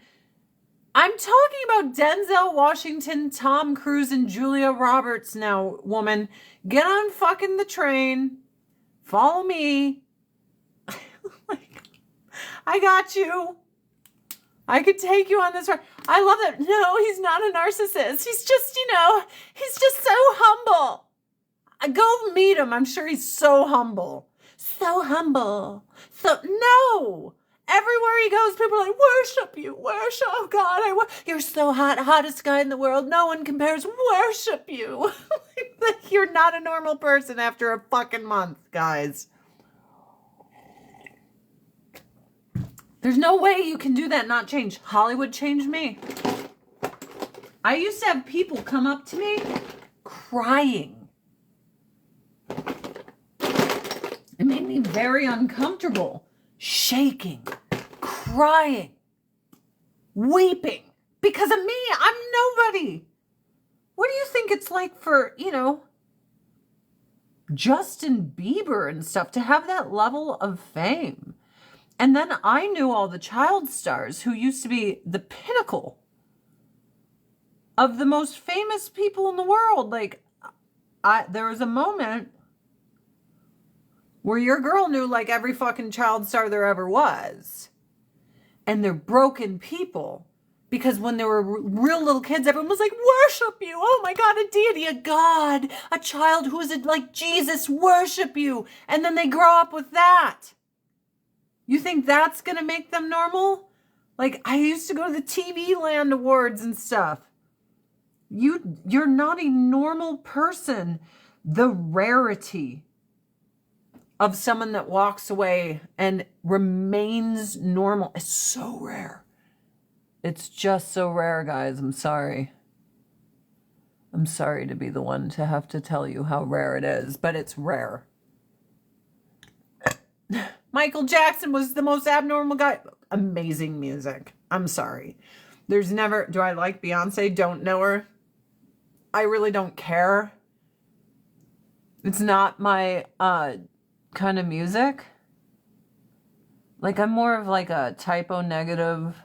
I'm talking about Denzel Washington, Tom Cruise, and Julia Roberts now, woman. Get on fucking the train. Follow me. I got you. I could take you on this ride. I love it. No, he's not a narcissist. He's just, he's just so humble. Go meet him. I'm sure he's so humble. So humble. So, no. Everywhere he goes, people are like, worship you. Worship. Oh, God. You're so hot. Hottest guy in the world. No one compares. Worship you. You're not a normal person after a fucking month, guys. There's no way you can do that and not change. Hollywood changed me. I used to have people come up to me crying. It made me very uncomfortable. Shaking, crying, weeping because of me. I'm nobody. What do you think it's like for, Justin Bieber and stuff to have that level of fame? And then I knew all the child stars who used to be the pinnacle of the most famous people in the world. Like, there was a moment where your girl knew like every fucking child star there ever was. And they're broken people Because when they were real little kids, everyone was like, worship you. Oh my God, a deity, a God, a child who is like Jesus, worship you. And then they grow up with that. You think that's going to make them normal? Like, I used to go to the TV Land Awards and stuff. You're not a normal person. The rarity of someone that walks away and remains normal is so rare. It's just so rare, guys. I'm sorry. I'm sorry to be the one to have to tell you how rare it is, but it's rare. Michael Jackson was the most abnormal guy. Amazing music. I'm sorry. There's never... Do I like Beyonce? Don't know her. I really don't care. It's not my kind of music. Like, I'm more of like a typo negative...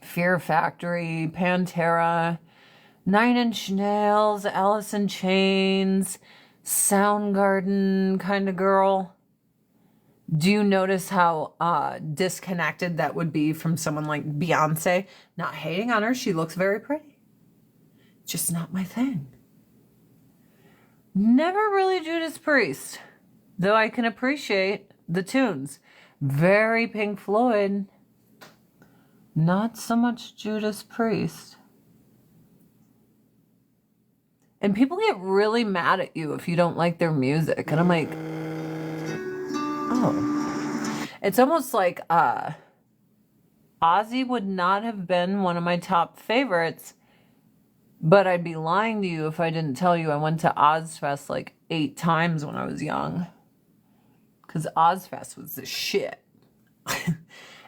Fear Factory, Pantera, 9 Inch Nails, Alice in Chains, Soundgarden kind of girl. Do you notice how disconnected that would be from someone like Beyonce? Not hating on her, she looks very pretty. Just not my thing. Never really Judas Priest, though I can appreciate the tunes. Very Pink Floyd. Not so much Judas Priest. And people get really mad at you if you don't like their music. And I'm like, oh. It's almost like Ozzy would not have been one of my top favorites, but I'd be lying to you if I didn't tell you I went to Ozfest like 8 times when I was young. Because Ozfest was the shit.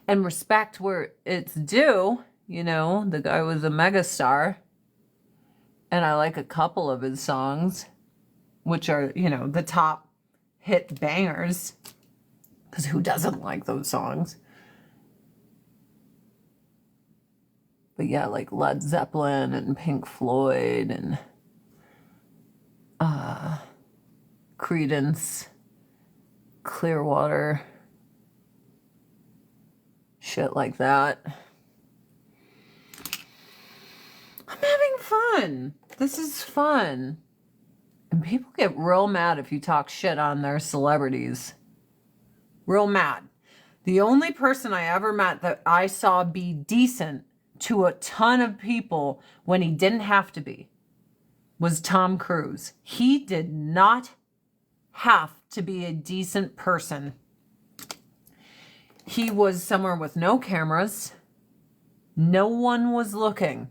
And respect where it's due, you know, the guy was a megastar. And I like a couple of his songs, which are, you know, the top hit bangers. Because who doesn't like those songs? But yeah, like Led Zeppelin and Pink Floyd and Creedence, Clearwater. Shit like that. I'm having fun. This is fun. And people get real mad if you talk shit on their celebrities. Real mad. The only person I ever met that I saw be decent to a ton of people when he didn't have to be was Tom Cruise. He did not have to be a decent person. He was somewhere with no cameras. No one was looking.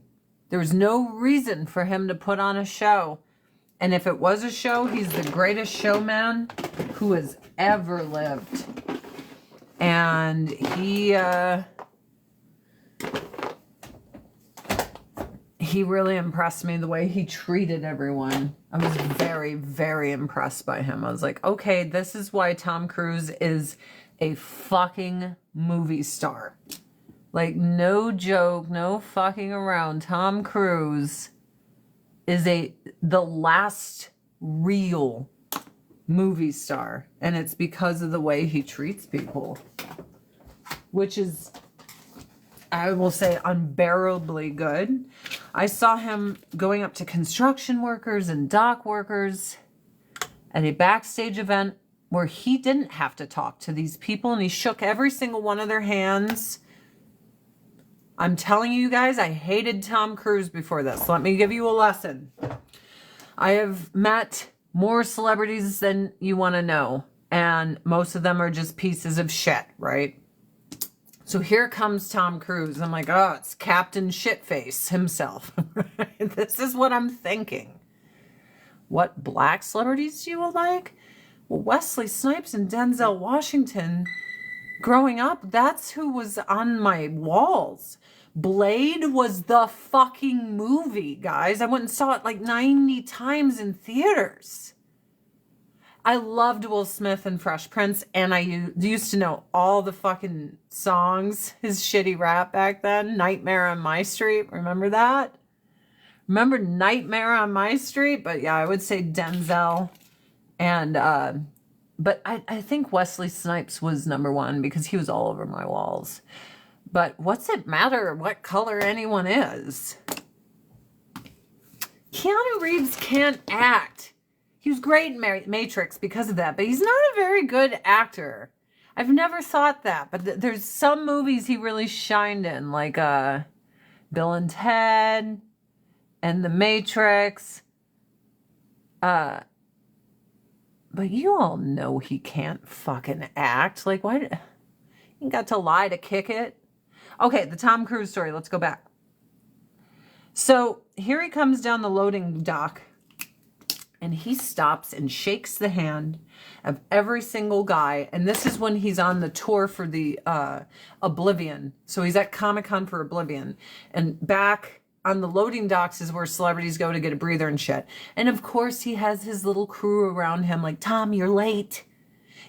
There was no reason for him to put on a show. And if it was a show, he's the greatest showman who has ever lived. And he really impressed me the way he treated everyone. I was very, very impressed by him. I was like, okay, this is why Tom Cruise is a fucking movie star. Like, no joke, no fucking around. Tom Cruise is the last real movie star. And it's because of the way he treats people. Which is, I will say, unbearably good. I saw him going up to construction workers and dock workers at a backstage event where he didn't have to talk to these people, and he shook every single one of their hands. I'm telling you guys, I hated Tom Cruise before this. Let me give you a lesson. I have met more celebrities than you want to know, and most of them are just pieces of shit, right? So here comes Tom Cruise. I'm like, oh, it's Captain Shitface himself. This is what I'm thinking. What black celebrities do you like? Well, Wesley Snipes and Denzel Washington, growing up, that's who was on my walls. Blade was the fucking movie, guys. I went and saw it like 90 times in theaters. I loved Will Smith and Fresh Prince, and I used to know all the fucking songs. His shitty rap back then. Nightmare on My Street. Remember that? Remember Nightmare on My Street? But yeah, I would say Denzel. And, but I think Wesley Snipes was number one because he was all over my walls. But what's it matter what color anyone is? Keanu Reeves can't act. He was great in Matrix because of that, but he's not a very good actor. I've never thought that, but there's some movies he really shined in, like Bill and Ted and The Matrix. But you all know he can't fucking act. Like, why? He got to lie to kick it. Okay, the Tom Cruise story. Let's go back. So here he comes down the loading dock, and he stops and shakes the hand of every single guy. And this is when he's on the tour for the Oblivion. So he's at Comic-Con for Oblivion. And back on the loading docks is where celebrities go to get a breather and shit. And of course he has his little crew around him like, Tom, you're late.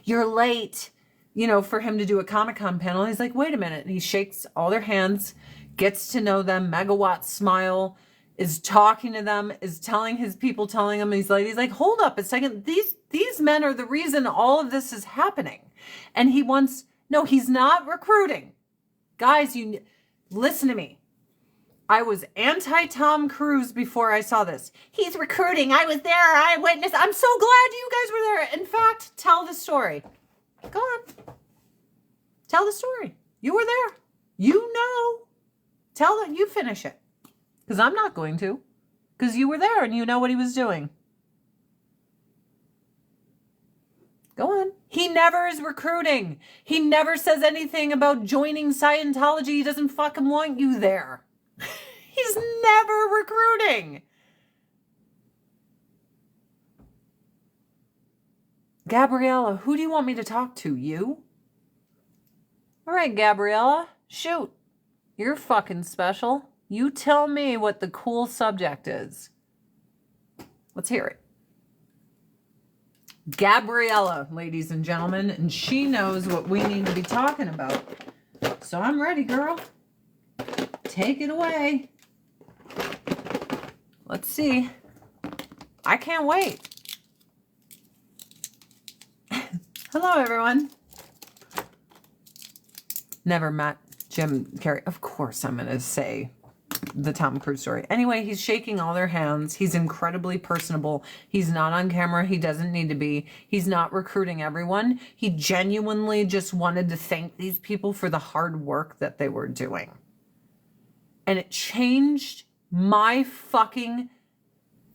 You're late. You know, for him to do a Comic-Con panel. He's like, wait a minute. And he shakes all their hands, gets to know them, megawatt smile, is talking to them, is telling his people, telling them, he's like, hold up a second. These men are the reason all of this is happening. And he wants, no, he's not recruiting. Guys, you listen to me. I was anti-Tom Cruise before I saw this. He's recruiting. I was there. I witnessed. I'm so glad you guys were there. In fact, tell the story. Go on. Tell the story. You were there. You know. Tell them. You finish it. Because I'm not going to. Because you were there and you know what he was doing. Go on. He never is recruiting. He never says anything about joining Scientology. He doesn't fucking want you there. He's never recruiting. Gabriella, who do you want me to talk to? You? All right, Gabriella, shoot. You're fucking special. You tell me what the cool subject is. Let's hear it. Gabriella, ladies and gentlemen, and she knows what we need to be talking about. So I'm ready, girl. Take it away. Let's see. I can't wait. Hello, everyone. Never met Jim Carrey. Of course, I'm going to say the Tom Cruise story. Anyway, he's shaking all their hands. He's incredibly personable. He's not on camera. He doesn't need to be. He's not recruiting everyone. He genuinely just wanted to thank these people for the hard work that they were doing. And it changed my fucking...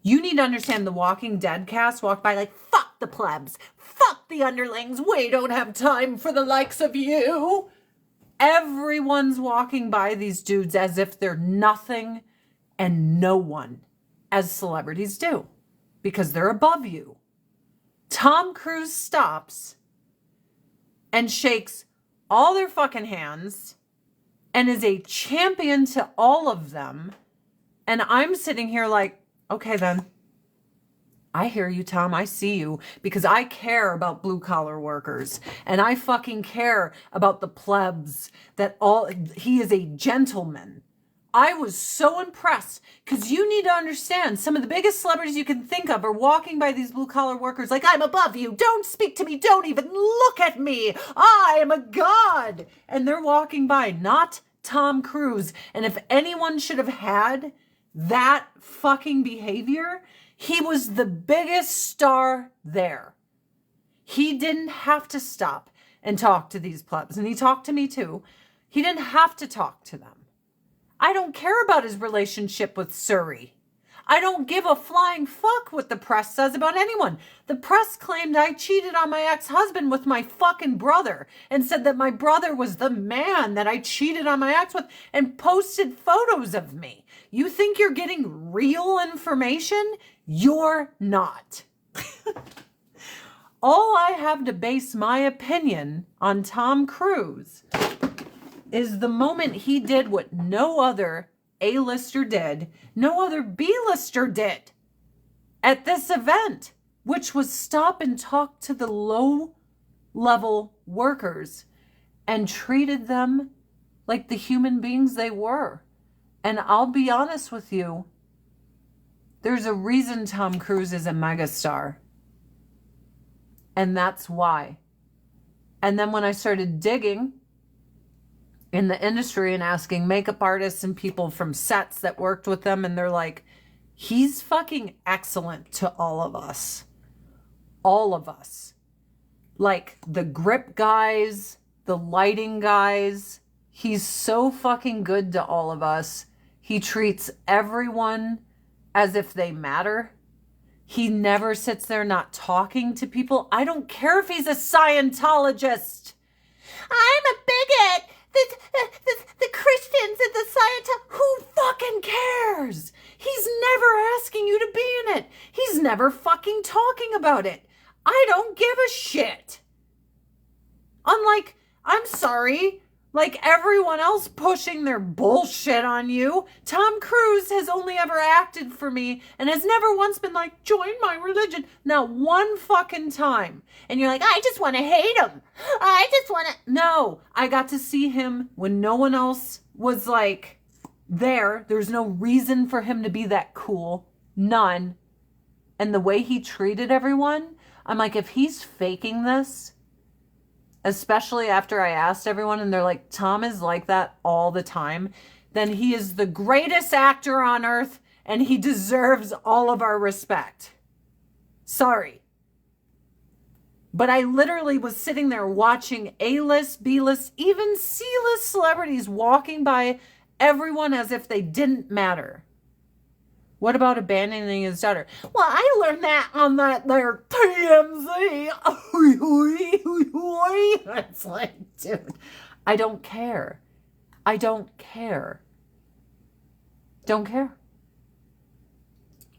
You need to understand the Walking Dead cast walked by like, fuck the plebs. Fuck the underlings. We don't have time for the likes of you. Everyone's walking by these dudes as if they're nothing and no one, as celebrities do, because they're above you. Tom Cruise stops and shakes all their fucking hands and is a champion to all of them. And I'm sitting here like, okay, then. I hear you, Tom. I see you, because I care about blue collar workers and I fucking care about the plebs that all, he is a gentleman. I was so impressed because you need to understand some of the biggest celebrities you can think of are walking by these blue collar workers like, I'm above you. Don't speak to me. Don't even look at me. I am a god. And they're walking by, not Tom Cruise. And if anyone should have had that fucking behavior, he was the biggest star there. He didn't have to stop and talk to these plebs. And he talked to me too. He didn't have to talk to them. I don't care about his relationship with Suri. I don't give a flying fuck what the press says about anyone. The press claimed I cheated on my ex-husband with my fucking brother and said that my brother was the man that I cheated on my ex with and posted photos of me. You think you're getting real information? You're not. All I have to base my opinion on Tom Cruise is the moment he did what no other A-lister did, no other B-lister did at this event, which was stop and talk to the low-level workers and treated them like the human beings they were. And I'll be honest with you, there's a reason Tom Cruise is a megastar. And that's why. And then when I started digging in the industry and asking makeup artists and people from sets that worked with them, and they're like, he's fucking excellent to all of us. All of us. Like the grip guys, the lighting guys. He's so fucking good to all of us. He treats everyone as if they matter. He never sits there not talking to people. I don't care if he's a Scientologist. I'm a bigot. The Christians and the Scientologists, who fucking cares? He's never asking you to be in it. He's never fucking talking about it. I don't give a shit. Unlike, I'm sorry, like everyone else pushing their bullshit on you, Tom Cruise has only ever acted for me and has never once been like, join my religion. Not one fucking time. And you're like, I just want to hate him. I just want to. No, I got to see him when no one else was like there. There's no reason for him to be that cool. None. And the way he treated everyone, I'm like, if he's faking this, especially after I asked everyone and they're like, Tom is like that all the time, then he is the greatest actor on earth and he deserves all of our respect. Sorry. But I literally was sitting there watching A-list, B-list, even C-list celebrities walking by everyone as if they didn't matter. What about abandoning his daughter? Well, I learned that on that there TMZ. It's like, dude, I don't care. I don't care. Don't care.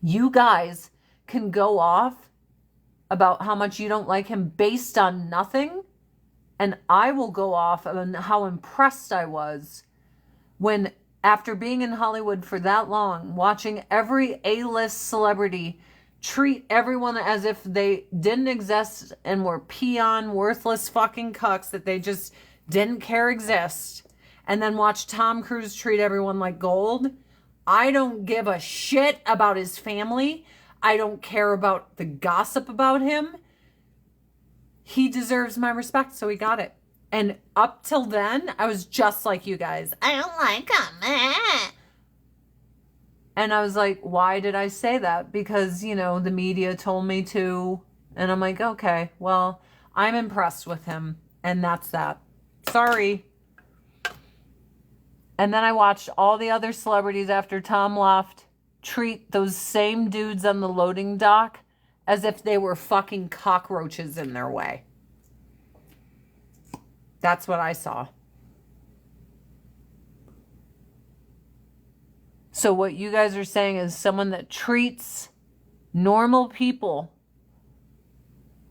You guys can go off about how much you don't like him based on nothing, and I will go off on how impressed I was when, after being in Hollywood for that long, watching every A-list celebrity treat everyone as if they didn't exist and were peon, worthless fucking cucks that they just didn't care exist, and then watch Tom Cruise treat everyone like gold. I don't give a shit about his family. I don't care about the gossip about him. He deserves my respect, so he got it. And up till then, I was just like you guys. I don't like him. And I was like, why did I say that? Because, you know, the media told me to. And I'm like, okay, well, I'm impressed with him. And that's that. Sorry. And then I watched all the other celebrities after Tom left treat those same dudes on the loading dock as if they were fucking cockroaches in their way. That's what I saw. So what you guys are saying is someone that treats normal people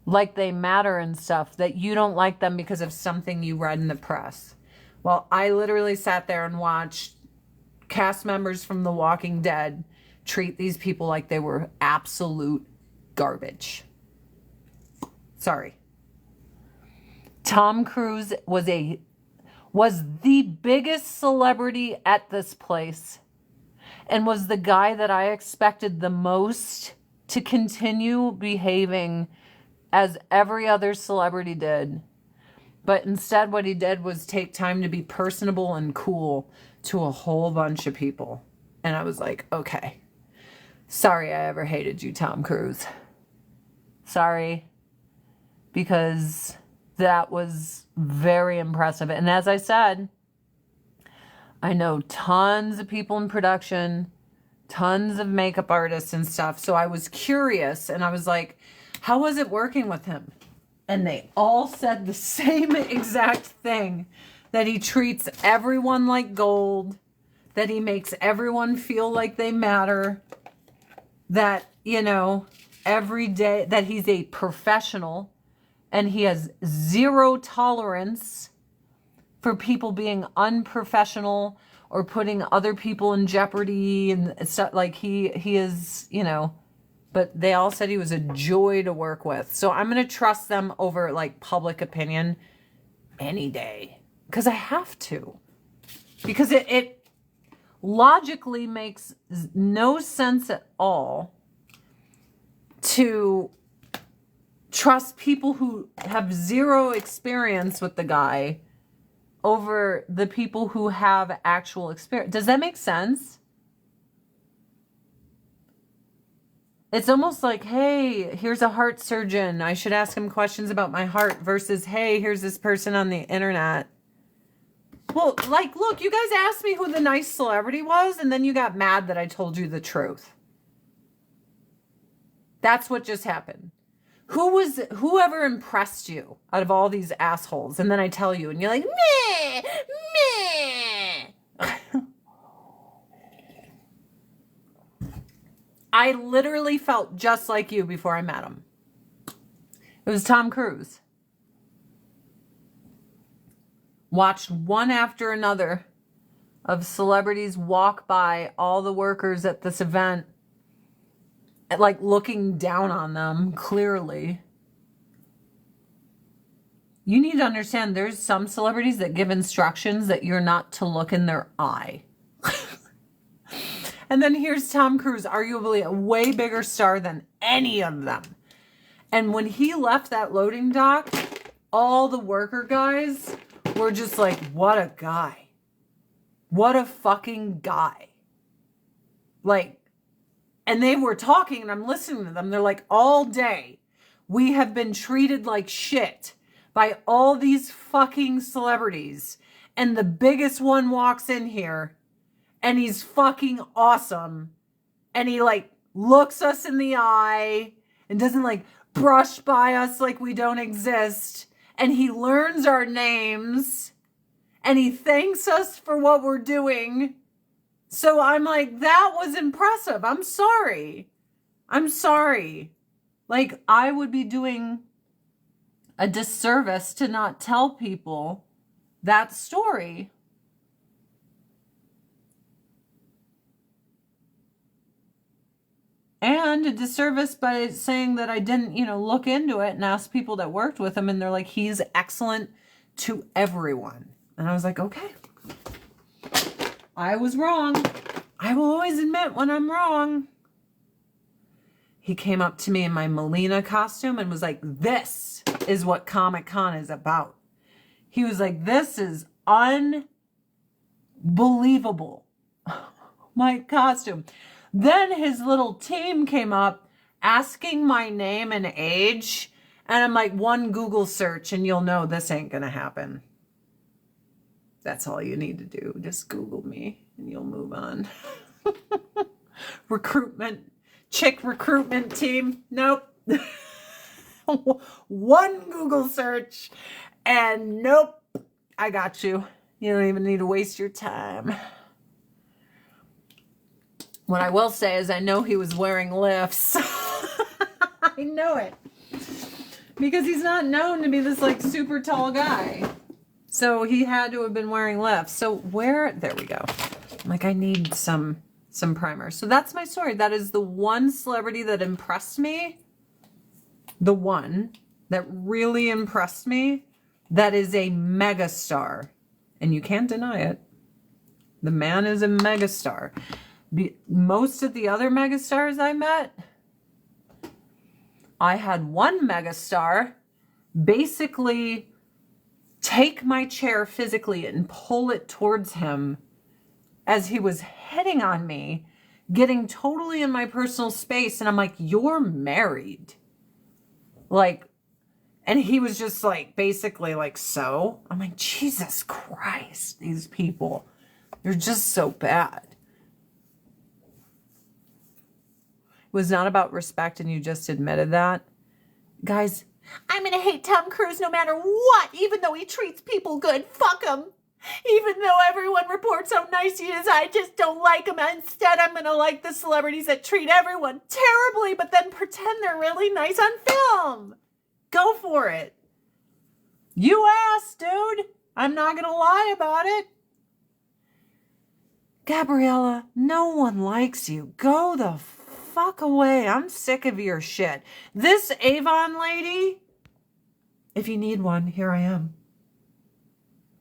like they matter and stuff, that you don't like them because of something you read in the press. Well, I literally sat there and watched cast members from The Walking Dead treat these people like they were absolute garbage. Sorry. Tom Cruise was the biggest celebrity at this place and was the guy that I expected the most to continue behaving as every other celebrity did. But instead what he did was take time to be personable and cool to a whole bunch of people. And I was like, okay. Sorry I ever hated you, Tom Cruise. Sorry. Because that was very impressive. And as I said, I know tons of people in production, tons of makeup artists and stuff. So I was curious and I was like, how was it working with him? And they all said the same exact thing, that he treats everyone like gold, that he makes everyone feel like they matter, that, you know, every day, that he's a professional and he has zero tolerance for people being unprofessional or putting other people in jeopardy and stuff. Like he is, you know, but they all said he was a joy to work with. So I'm going to trust them over like public opinion any day, because I have to, because it logically makes no sense at all to trust people who have zero experience with the guy over the people who have actual experience. Does that make sense? It's almost like, hey, here's a heart surgeon. I should ask him questions about my heart versus, hey, here's this person on the internet. Well, like, look, you guys asked me who the nice celebrity was, and then you got mad that I told you the truth. That's what just happened. Whoever impressed you out of all these assholes, and then I tell you, and you're like, meh, meh. I literally felt just like you before I met him. It was Tom Cruise. Watched one after another of celebrities walk by all the workers at this event, like looking down on them, clearly. You need to understand there's some celebrities that give instructions that you're not to look in their eye. And then here's Tom Cruise, arguably a way bigger star than any of them. And when he left that loading dock, all the worker guys were just like, what a guy. What a fucking guy. Like, and they were talking and I'm listening to them. They're like, all day we have been treated like shit by all these fucking celebrities. And the biggest one walks in here and he's fucking awesome. And he like looks us in the eye and doesn't like brush by us like we don't exist. And he learns our names and he thanks us for what we're doing. So I'm like, that was impressive. I'm sorry. I'm sorry. Like, I would be doing a disservice to not tell people that story. And a disservice by saying that I didn't, look into it and ask people that worked with him. And they're like, he's excellent to everyone. And I was like, okay, I was wrong. I will always admit when I'm wrong. He came up to me in my Melina costume and was like, this is what Comic-Con is about. He was like, this is unbelievable. My costume. Then his little team came up asking my name and age. And I'm like, one Google search and you'll know this ain't going to happen. That's all you need to do. Just Google me and you'll move on. Chick recruitment team. Nope. One Google search and nope. I got you. You don't even need to waste your time. What I will say is I know he was wearing lifts. I know it. Because he's not known to be this like super tall guy. So he had to have been wearing lifts. So there we go. Like I need some primer. So that's my story. That is the one celebrity that impressed me. The one that really impressed me. That is a megastar. And you can't deny it. The man is a megastar. Most of the other megastars I met, I had one megastar basically take my chair physically and pull it towards him as he was hitting on me, getting totally in my personal space. And I'm like, you're married. Like, and he was just like, basically like, so? I'm like, Jesus Christ, these people, they're just so bad. It was not about respect, and you just admitted that. Guys, I'm going to hate Tom Cruise no matter what, even though he treats people good. Fuck him. Even though everyone reports how nice he is, I just don't like him. Instead, I'm going to like the celebrities that treat everyone terribly, but then pretend they're really nice on film. Go for it. You asked, dude. I'm not going to lie about it. Gabriella, no one likes you. Go the fuck away. I'm sick of your shit. This Avon lady, if you need one, here I am.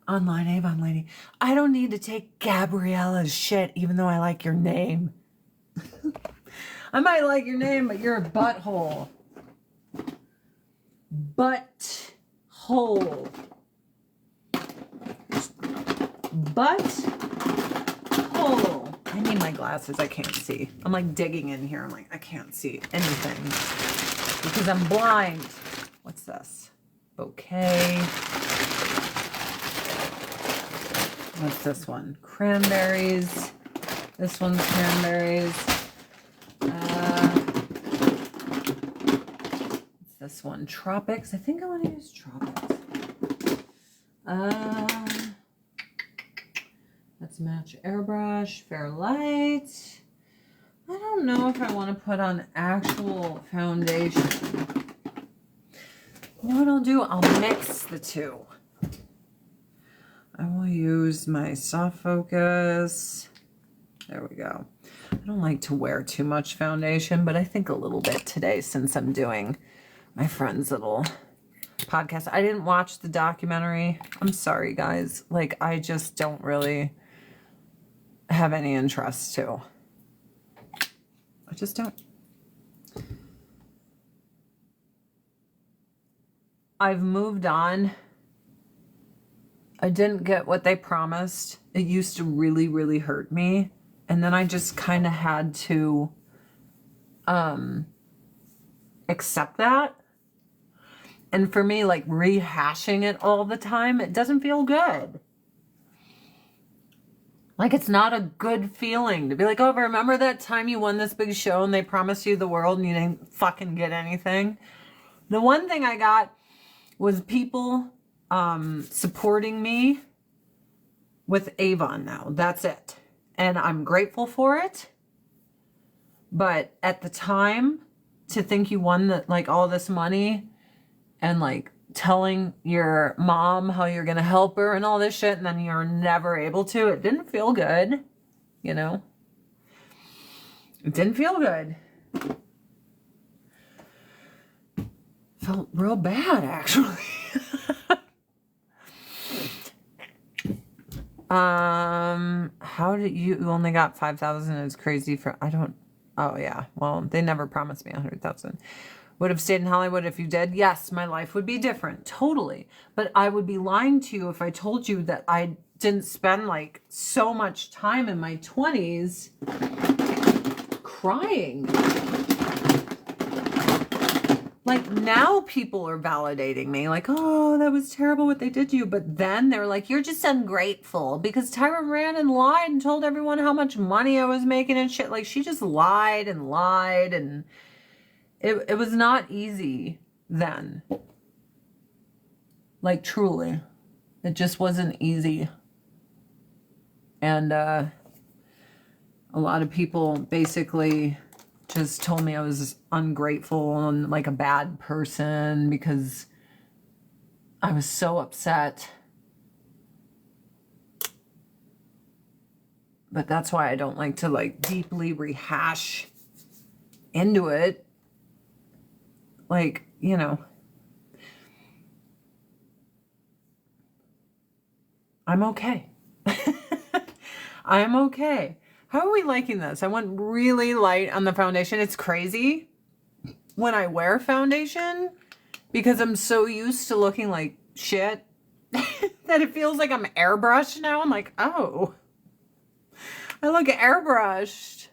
Online Avon lady. I don't need to take Gabriella's shit, even though I like your name. I might like your name, but you're a butthole. Butthole. But, oh, I need my glasses. I can't see. I'm like digging in here. I'm like, I can't see anything because I'm blind. What's this? Bouquet. What's this one? Cranberries. This one's cranberries. What's this one? Tropics. I think I want to use tropics. Let's match airbrush, Fairlight. I don't know if I want to put on actual foundation. What I'll do, I'll mix the two. I will use my soft focus. There we go. I don't like to wear too much foundation, but I think a little bit today since I'm doing my friend's little podcast. I didn't watch the documentary. I'm sorry, guys. Like, I just don't really have any interest to. I just don't. I've moved on. I didn't get what they promised. It used to really, really hurt me. And then I just kind of had to accept that. And for me, like rehashing it all the time, it doesn't feel good. Like, it's not a good feeling to be like, oh, remember that time you won this big show and they promised you the world and you didn't fucking get anything? The one thing I got was people supporting me with Avon now. That's it. And I'm grateful for it. But at the time, to think you won like all this money and like telling your mom how you're going to help her and all this shit, and then you're never able to, it didn't feel good, you know? It didn't feel good. Felt real bad, actually. How did you only got 5,000? It's crazy for, I don't, oh yeah. Well, they never promised me 100,000. Would have stayed in Hollywood if you did? Yes, my life would be different. Totally. But I would be lying to you if I told you that I didn't spend like so much time in my 20s crying. Like, now people are validating me. Like, oh, that was terrible what they did to you. But then they're like, you're just ungrateful. Because Tyra ran and lied and told everyone how much money I was making and shit. Like, she just lied and lied. And it was not easy then. Like, truly. It just wasn't easy. And a lot of people basically just told me I was ungrateful and like a bad person because I was so upset. But that's why I don't like to like deeply rehash into it. Like, you know, I'm okay. I'm okay. How are we liking this? I went really light on the foundation. It's crazy when I wear foundation because I'm so used to looking like shit that it feels like I'm airbrushed now. I'm like, oh, I look airbrushed.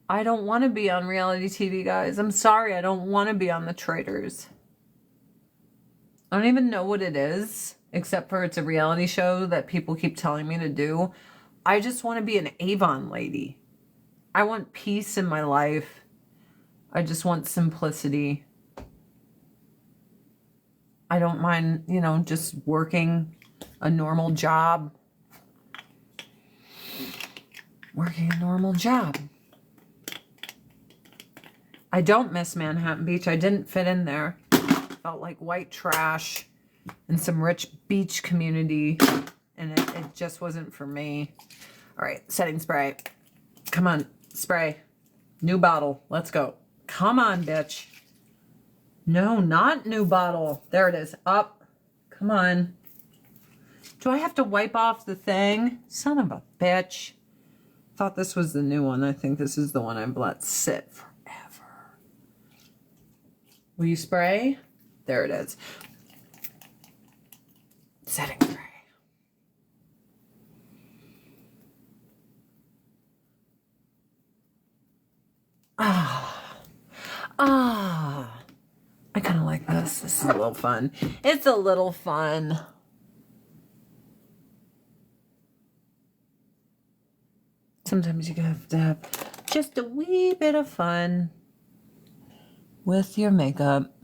I don't want to be on reality TV, guys. I'm sorry. I don't want to be on The Traitors. I don't even know what it is, except for it's a reality show that people keep telling me to do. I just want to be an Avon lady. I want peace in my life. I just want simplicity. I don't mind, you know, just working a normal job. Working a normal job. I don't miss Manhattan Beach. I didn't fit in there. Felt like white trash in some rich beach community. And it just wasn't for me. All right, setting spray. Come on, spray. New bottle. Let's go. Come on, bitch. No, not new bottle. There it is. Up. Come on. Do I have to wipe off the thing? Son of a bitch. Thought this was the new one. I think this is the one I've let sit forever. Will you spray? There it is. Setting spray. Ah. Ah. I kind of like this. This is a little fun. It's a little fun. Sometimes you have to have just a wee bit of fun with your makeup.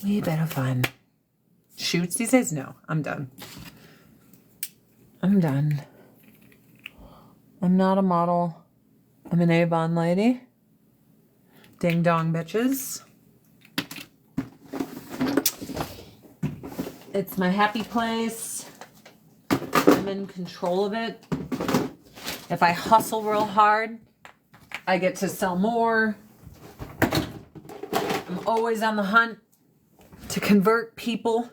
Wee bit of fun. Shoots these days? No, I'm done. I'm done. I'm not a model. I'm an Avon lady. Ding dong bitches. It's my happy place. I'm in control of it. If I hustle real hard, I get to sell more. I'm always on the hunt to convert people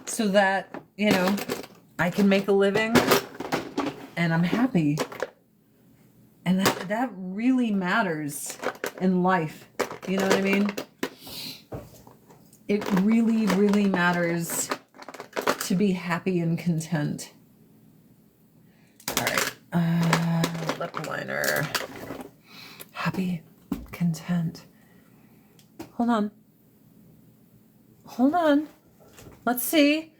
so that, you know, I can make a living and I'm happy. And that really matters in life. You know what I mean? It really, really matters to be happy and content. All right. Lip liner. Happy, content. Hold on. Hold on. Let's see.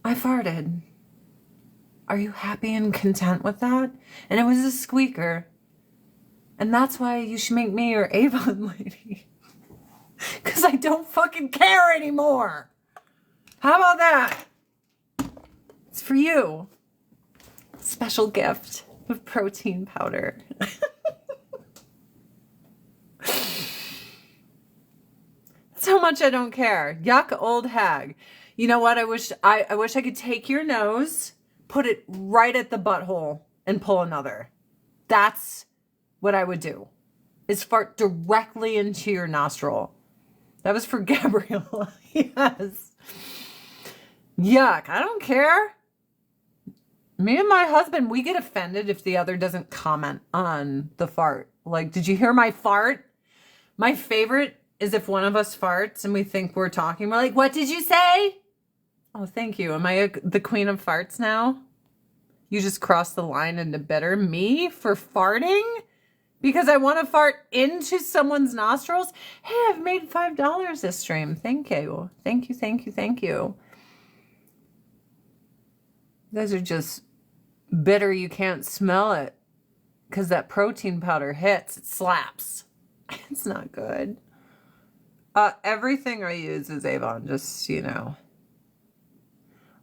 I farted. Are you happy and content with that? And it was a squeaker. And that's why you should make me your Avon lady. Because I don't fucking care anymore. How about that? It's for you. Special gift of protein powder. That's how much I don't care. Yuck, old hag. You know what? I wish I could take your nose, put it right at the butthole, and pull another. That's what I would do. Is fart directly into your nostril. That was for Gabrielle. Yes. Yuck. I don't care. Me and my husband, we get offended if the other doesn't comment on the fart. Like, did you hear my fart? My favorite is if one of us farts and we think we're talking. We're like, what did you say? Oh, thank you. Am I the queen of farts now? You just crossed the line into bitter. Me for farting? Because I want to fart into someone's nostrils? Hey, I've made $5 this stream. Thank you. Thank you, thank you, thank you. You guys are just bitter you can't smell it. Because that protein powder hits. It slaps. It's not good. Everything I use is Avon, just so you know.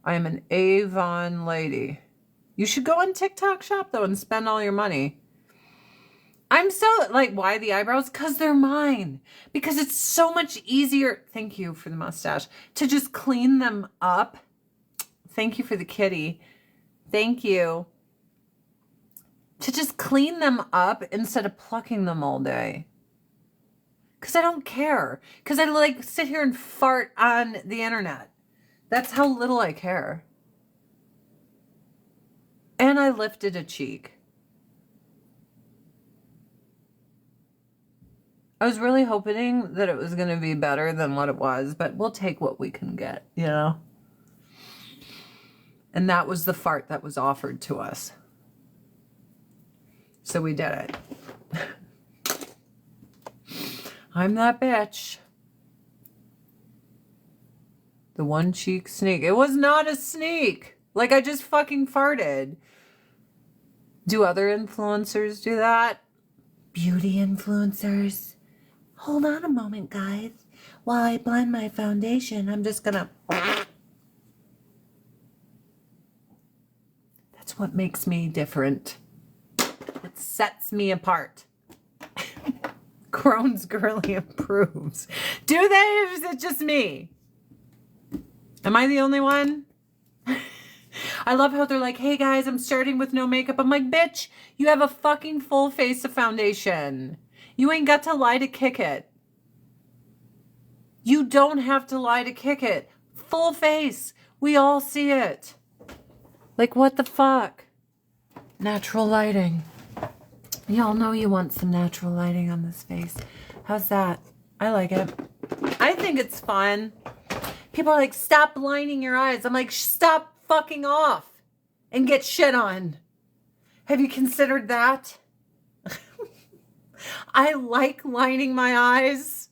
I am an Avon lady. You should go on TikTok shop, though, and spend all your money. I'm so, like, why the eyebrows? Because they're mine. Because it's so much easier, thank you for the mustache, to just clean them up. Thank you for the kitty. Thank you. To just clean them up instead of plucking them all day. Because I don't care. Because I, like, sit here and fart on the internet. That's how little I care. And I lifted a cheek. I was really hoping that it was going to be better than what it was, but we'll take what we can get, you know? And that was the fart that was offered to us. So we did it. I'm that bitch. The one cheek sneak. It was not a sneak. Like, I just fucking farted. Do other influencers do that? Beauty influencers. Hold on a moment, guys. While I blend my foundation, I'm just gonna... That's what makes me different. It sets me apart. Crohn's girly approves. Do they, or is it just me? Am I the only one? I love how they're like, hey guys, I'm starting with no makeup. I'm like, bitch, you have a fucking full face of foundation. You ain't got to lie to kick it. You don't have to lie to kick it. Full face. We all see it. Like, what the fuck? Natural lighting. Y'all know you want some natural lighting on this face. How's that? I like it. I think it's fun People are like, stop lining your eyes. I'm like, stop fucking off and get shit on. Have you considered that? I like lining my eyes.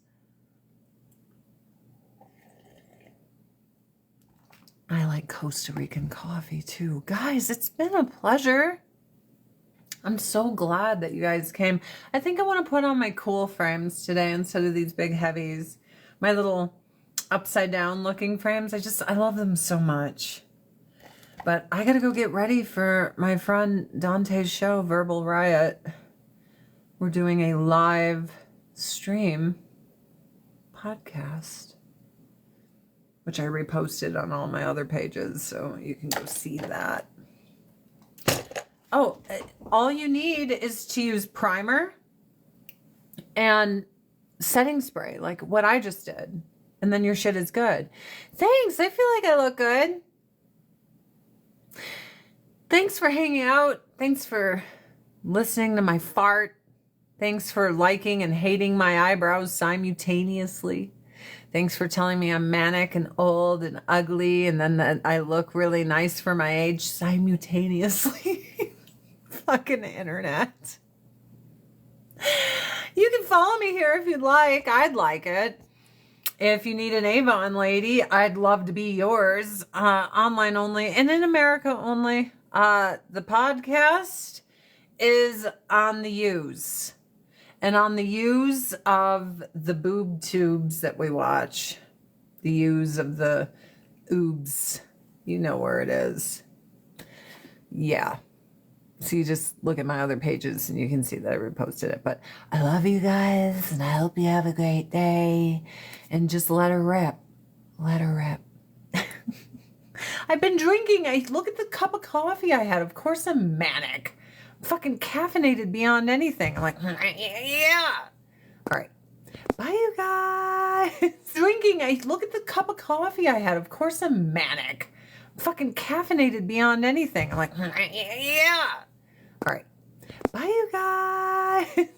I like Costa Rican coffee too. Guys, it's been a pleasure. I'm so glad that you guys came. I think I want to put on my cool frames today instead of these big heavies. My little upside down looking frames. I love them so much. But I gotta go get ready for my friend Dante's show, Verbal Riot. We're doing a live stream podcast, which I reposted on all my other pages, so you can go see that. Oh, all you need is to use primer and setting spray, like what I just did. And then your shit is good. Thanks. I feel like I look good. Thanks for hanging out. Thanks for listening to my fart. Thanks for liking and hating my eyebrows simultaneously. Thanks for telling me I'm manic and old and ugly and then that I look really nice for my age simultaneously. Fucking internet. You can follow me here if you'd like. I'd like it. If you need an Avon lady, I'd love to be yours. Online only and in America only. The podcast is on the use. And on the use of the boob tubes that we watch. The use of the oobs. You know where it is. Yeah. So you just look at my other pages and you can see that I reposted it. But I love you guys and I hope you have a great day. And just let her rip. Let her rip. I've been drinking. Look at the cup of coffee I had. Of course I'm manic. I'm fucking caffeinated beyond anything. I'm like, yeah. All right. Bye, you guys. Drinking. Look at the cup of coffee I had. Of course I'm manic. I'm fucking caffeinated beyond anything. I'm like, yeah. All right. Bye, you guys.